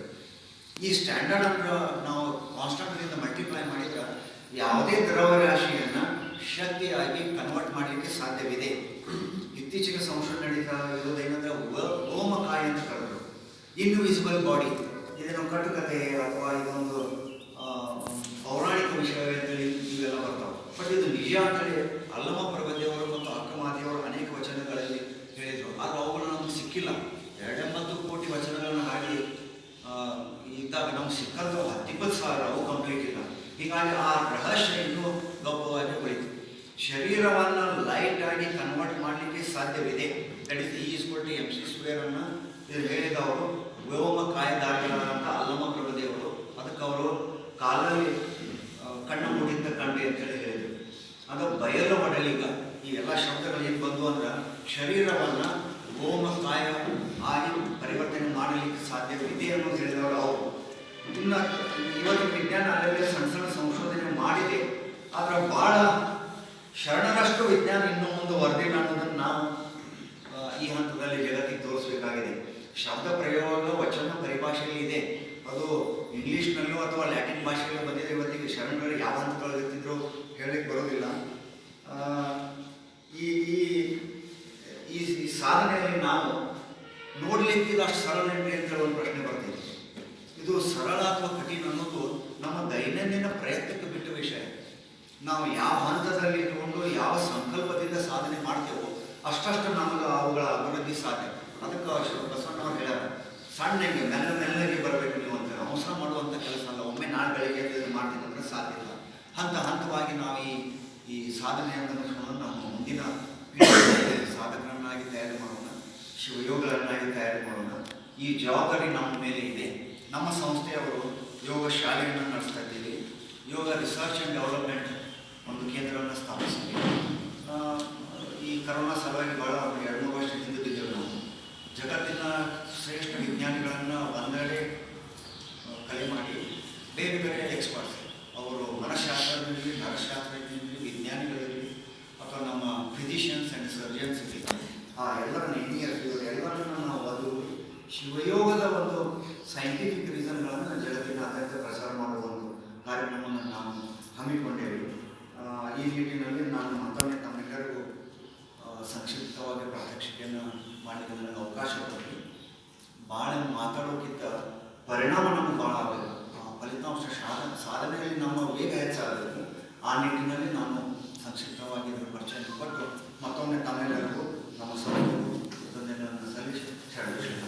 ಈ ಸ್ಟ್ಯಾಂಡರ್ಡ್ ಅಂದ್ರೆ ನಾವು ಕಾನ್ಸ್ಟೆಂಟ್ನಿಂದ ಮಲ್ಟಿಪ್ಲೈ ಮಾಡಿದ್ರೆ ಯಾವುದೇ ದ್ರವ್ಯರಾಶಿಯನ್ನು ಶಕ್ತಿಯಾಗಿ ಕನ್ವರ್ಟ್ ಮಾಡಲಿಕ್ಕೆ ಸಾಧ್ಯವಿದೆ. ಇತ್ತೀಚೆಗೆ ಸಂಶೋಧನೆ ನಡೀತಾ ಇರೋದೇನೆಂದರೆ ವ್ಯೋಮಕಾಯ ಅಂತ ಕರೆದ್ರು, ಇನ್ವಿಸಿಬಲ್ ಬಾಡಿ. ಇದೇನೋ ಕಟ್ಟುಕತೆ ಅಥವಾ ಇದೊಂದು ಪೌರಾಣಿಕ ವಿಷಯ ಅಂತೇಳಿ ಇವೆಲ್ಲ ಬರ್ತಾವೆ. ಬಟ್ ಇದು ನಿಜ ಅಂತೇಳಿ ಅಲ್ಲಮ ಪ್ರಭದೇವರು ಮತ್ತು ಅಕ್ಕಮಾದಿಯವರು ಅನೇಕ ವಚನಗಳಲ್ಲಿ ಹೇಳಿದರು. ಆದರೆ ಅವುಗಳು ನಮ್ಗೆ ಸಿಕ್ಕಿಲ್ಲ. 280 ಕೋಟಿ ವಚನಗಳನ್ನು ಹಾಡಿ ಇದ್ದಾಗ ನಮ್ಗೆ ಸಿಕ್ಕಂಥವು 10-20,000, ಅವು ಕಂಪ್ಲೀಟ್ ಇಲ್ಲ. ಹೀಗಾಗಿ ಆ ರಹಸ್ಯ ಇನ್ನೂ ಗೌಪ್ಯವಾಗಿ ಉಳಿತು. ಶರೀರವನ್ನು ಲೈಟ್ ಆಗಿ ಕನ್ವರ್ಟ್ ಮಾಡಲಿಕ್ಕೆ ಸಾಧ್ಯವಿದೆ. ದಟ್ ಇಸ್ E=mc² ಅನ್ನು ಇದು ಹೇಳಿದವರು ವ್ಯೋಮಕಾಯದಾರಗಳಾದಂಥ ಅಲ್ಲಮ ಪ್ರಭದೇವರು. ಅದಕ್ಕೆ ಅವರು ಕಾಲಲ್ಲಿ ಕಣ್ಣು ಮೂಡಿಂದ ಕಂಡೆ ಅಂತೇಳಿ ಹೇಳಿದರು. ಅದು ಬಯಲು ಒಡಲಿಗ. ಈ ಎಲ್ಲ ಶಬ್ದಗಳು ಏನು ಬಂದು ಅಂದ್ರೆ ಶರೀರವನ್ನು ವ್ಯೋಮಕಾಯ ಆಗಿ ಪರಿವರ್ತನೆ ಮಾಡಲಿಕ್ಕೆ ಸಾಧ್ಯವಿದೆ ಅನ್ನೋದು ಹೇಳಿದವರು ಅವರು. ಇನ್ನು ಇವತ್ತು ವಿಜ್ಞಾನ ಅಲ್ಲದೆ ಸಣ್ಣ ಸಣ್ಣ ಸಂಶೋಧನೆ ಮಾಡಿದೆ. ಆದರೆ ಭಾಳ ಶರಣರಷ್ಟು ವಿಜ್ಞಾನ ಇನ್ನೂ ಮುಂದೆ ವರದಿಲ್ಲ ಅನ್ನೋದನ್ನು ನಾವು ಈ ಹಂತದಲ್ಲಿ ಜಗತ್ತಿಗೆ ತೋರಿಸಬೇಕಾಗಿದೆ. ಶಬ್ದ ಪ್ರಯೋಗ ವಚನ ಪರಿಭಾಷೆಯಲ್ಲಿ ಇದೆ. ಅದು ಇಂಗ್ಲೀಷ್ನಲ್ಲೂ ಅಥವಾ ಲ್ಯಾಟಿನ್ ಭಾಷೆಯಲ್ಲೂ ಬಂದಿದೆ. ಇವತ್ತಿಗೆ ಶರಣರು ಯಾವ ಹಂತಗಳಲ್ಲಿ ಇರ್ತಿದ್ರು ಹೇಳಲಿಕ್ಕೆ ಬರೋದಿಲ್ಲ. ಈ ಸಾಧನೆಯಲ್ಲಿ ನಾವು ನೋಡಲಿಕ್ಕೆ ಇದು ಅಷ್ಟು ಸರಳ ಏನ್ರಿ ಅಂತೇಳಿ ಒಂದು ಪ್ರಶ್ನೆ ಬರ್ತಿದೆ. ಇದು ಸರಳ ಅಥವಾ ಕಠಿಣ ಅನ್ನೋದು ನಮ್ಮ ದೈನಂದಿನ ಪ್ರಯತ್ನಕ್ಕೆ ಬಿಟ್ಟ ವಿಷಯ. ನಾವು ಯಾವ ಹಂತದಲ್ಲಿ ಇಟ್ಕೊಂಡು ಯಾವ ಸಂಕಲ್ಪದಿಂದ ಸಾಧನೆ ಮಾಡ್ತೇವೋ ಅಷ್ಟಷ್ಟು ನಮಗೆ ಅವುಗಳ ಅಭಿವೃದ್ಧಿ ಸಾಧ್ಯ. ಅದಕ್ಕೆ ಬಸವಣ್ಣವ್ರು ಹೇಳ್ಯಾರ, ಸಣ್ಣಗೆ ಮೆಲ್ಲಗೆ ಬರಬೇಕು ನೀವು ಅಂತ. ಅವಸರ ಮಾಡುವಂಥ ಕೆಲಸ ಅಲ್ಲ. ಒಮ್ಮೆ ನಾಳೆ ಬೆಳಗ್ಗೆ ಮಾಡ್ತೀನಿ ಅಂದರೆ ಸಾಧ್ಯ ಇಲ್ಲ. ಹಂತವಾಗಿ ನಾವು ಈ ಸಾಧನೆಯನ್ನು ನಮ್ಮ ಮುಂದಿನ ಸಾಧಕರನ್ನಾಗಿ ತಯಾರು ಮಾಡೋಣ, ಶಿವಯೋಗಗಳನ್ನಾಗಿ ತಯಾರು ಮಾಡೋಣ. ಈ ಜವಾಬ್ದಾರಿ ನಮ್ಮ ಮೇಲೆ ಇದೆ. ನಮ್ಮ ಸಂಸ್ಥೆಯವರು ಯೋಗ ಶಾಲೆಯನ್ನು ನಡೆಸ್ತಾ ಇದ್ದೀವಿ. ಯೋಗ ರಿಸರ್ಚ್ ಆ್ಯಂಡ್ ಡೆವಲಪ್ಮೆಂಟ್ ಒಂದು ಕೇಂದ್ರವನ್ನು ಸ್ಥಾಪಿಸಿದ್ದೀವಿ. ಈ ಕರೋನಾ ಸಲುವಾಗಿ ಭಾಳ 2-3 ವರ್ಷ ಹಿಂದಿದ್ದೇವೆ. ನಾವು ಜಗತ್ತಿನ ಶ್ರೇಷ್ಠ ವಿಜ್ಞಾನಿಗಳನ್ನು ಒಂದೆಡೆ ಕಲೆ ಮಾಡಿ ಬೇರೆ ಬೇರೆ ಎಕ್ಸ್ಪರ್ಟ್ಸ್, ಅವರು ಮನಃಶಾಸ್ತ್ರದಲ್ಲಿ, ನರಶಾಸ್ತ್ರ ನಿಟ್ಟಿನಲ್ಲಿ ನಾನು ಮತ್ತೊಮ್ಮೆ ತಮ್ಮೆಲ್ಲರಿಗೂ ಸಂಕ್ಷಿಪ್ತವಾಗಿ ಪ್ರಾತ್ಯಕ್ಷಿಕೆಯನ್ನು ಮಾಡಲಿಕ್ಕೆ ನನಗೆ ಅವಕಾಶ ಕೊಟ್ಟು ಭಾಳ ಮಾತಾಡೋಕ್ಕಿಂತ ಪರಿಣಾಮ ನಮಗೆ ಭಾಳ ಆಗಬೇಕು. ಫಲಿತಾಂಶ ಸಾಧನೆಯಲ್ಲಿ ನಮ್ಮ ವೇಗ ಹೆಚ್ಚಾಗಬೇಕು. ಆ ನಿಟ್ಟಿನಲ್ಲಿ ನಾನು ಸಂಕ್ಷಿಪ್ತವಾಗಿ ಇದರ ಪರಿಚಯ ಕೊಟ್ಟು ಮತ್ತೊಮ್ಮೆ ತಮ್ಮೆಲ್ಲರಿಗೂ ನಮ್ಮ ಸಲುವಾಗಿ ಸಲ್ಲಿಸಿ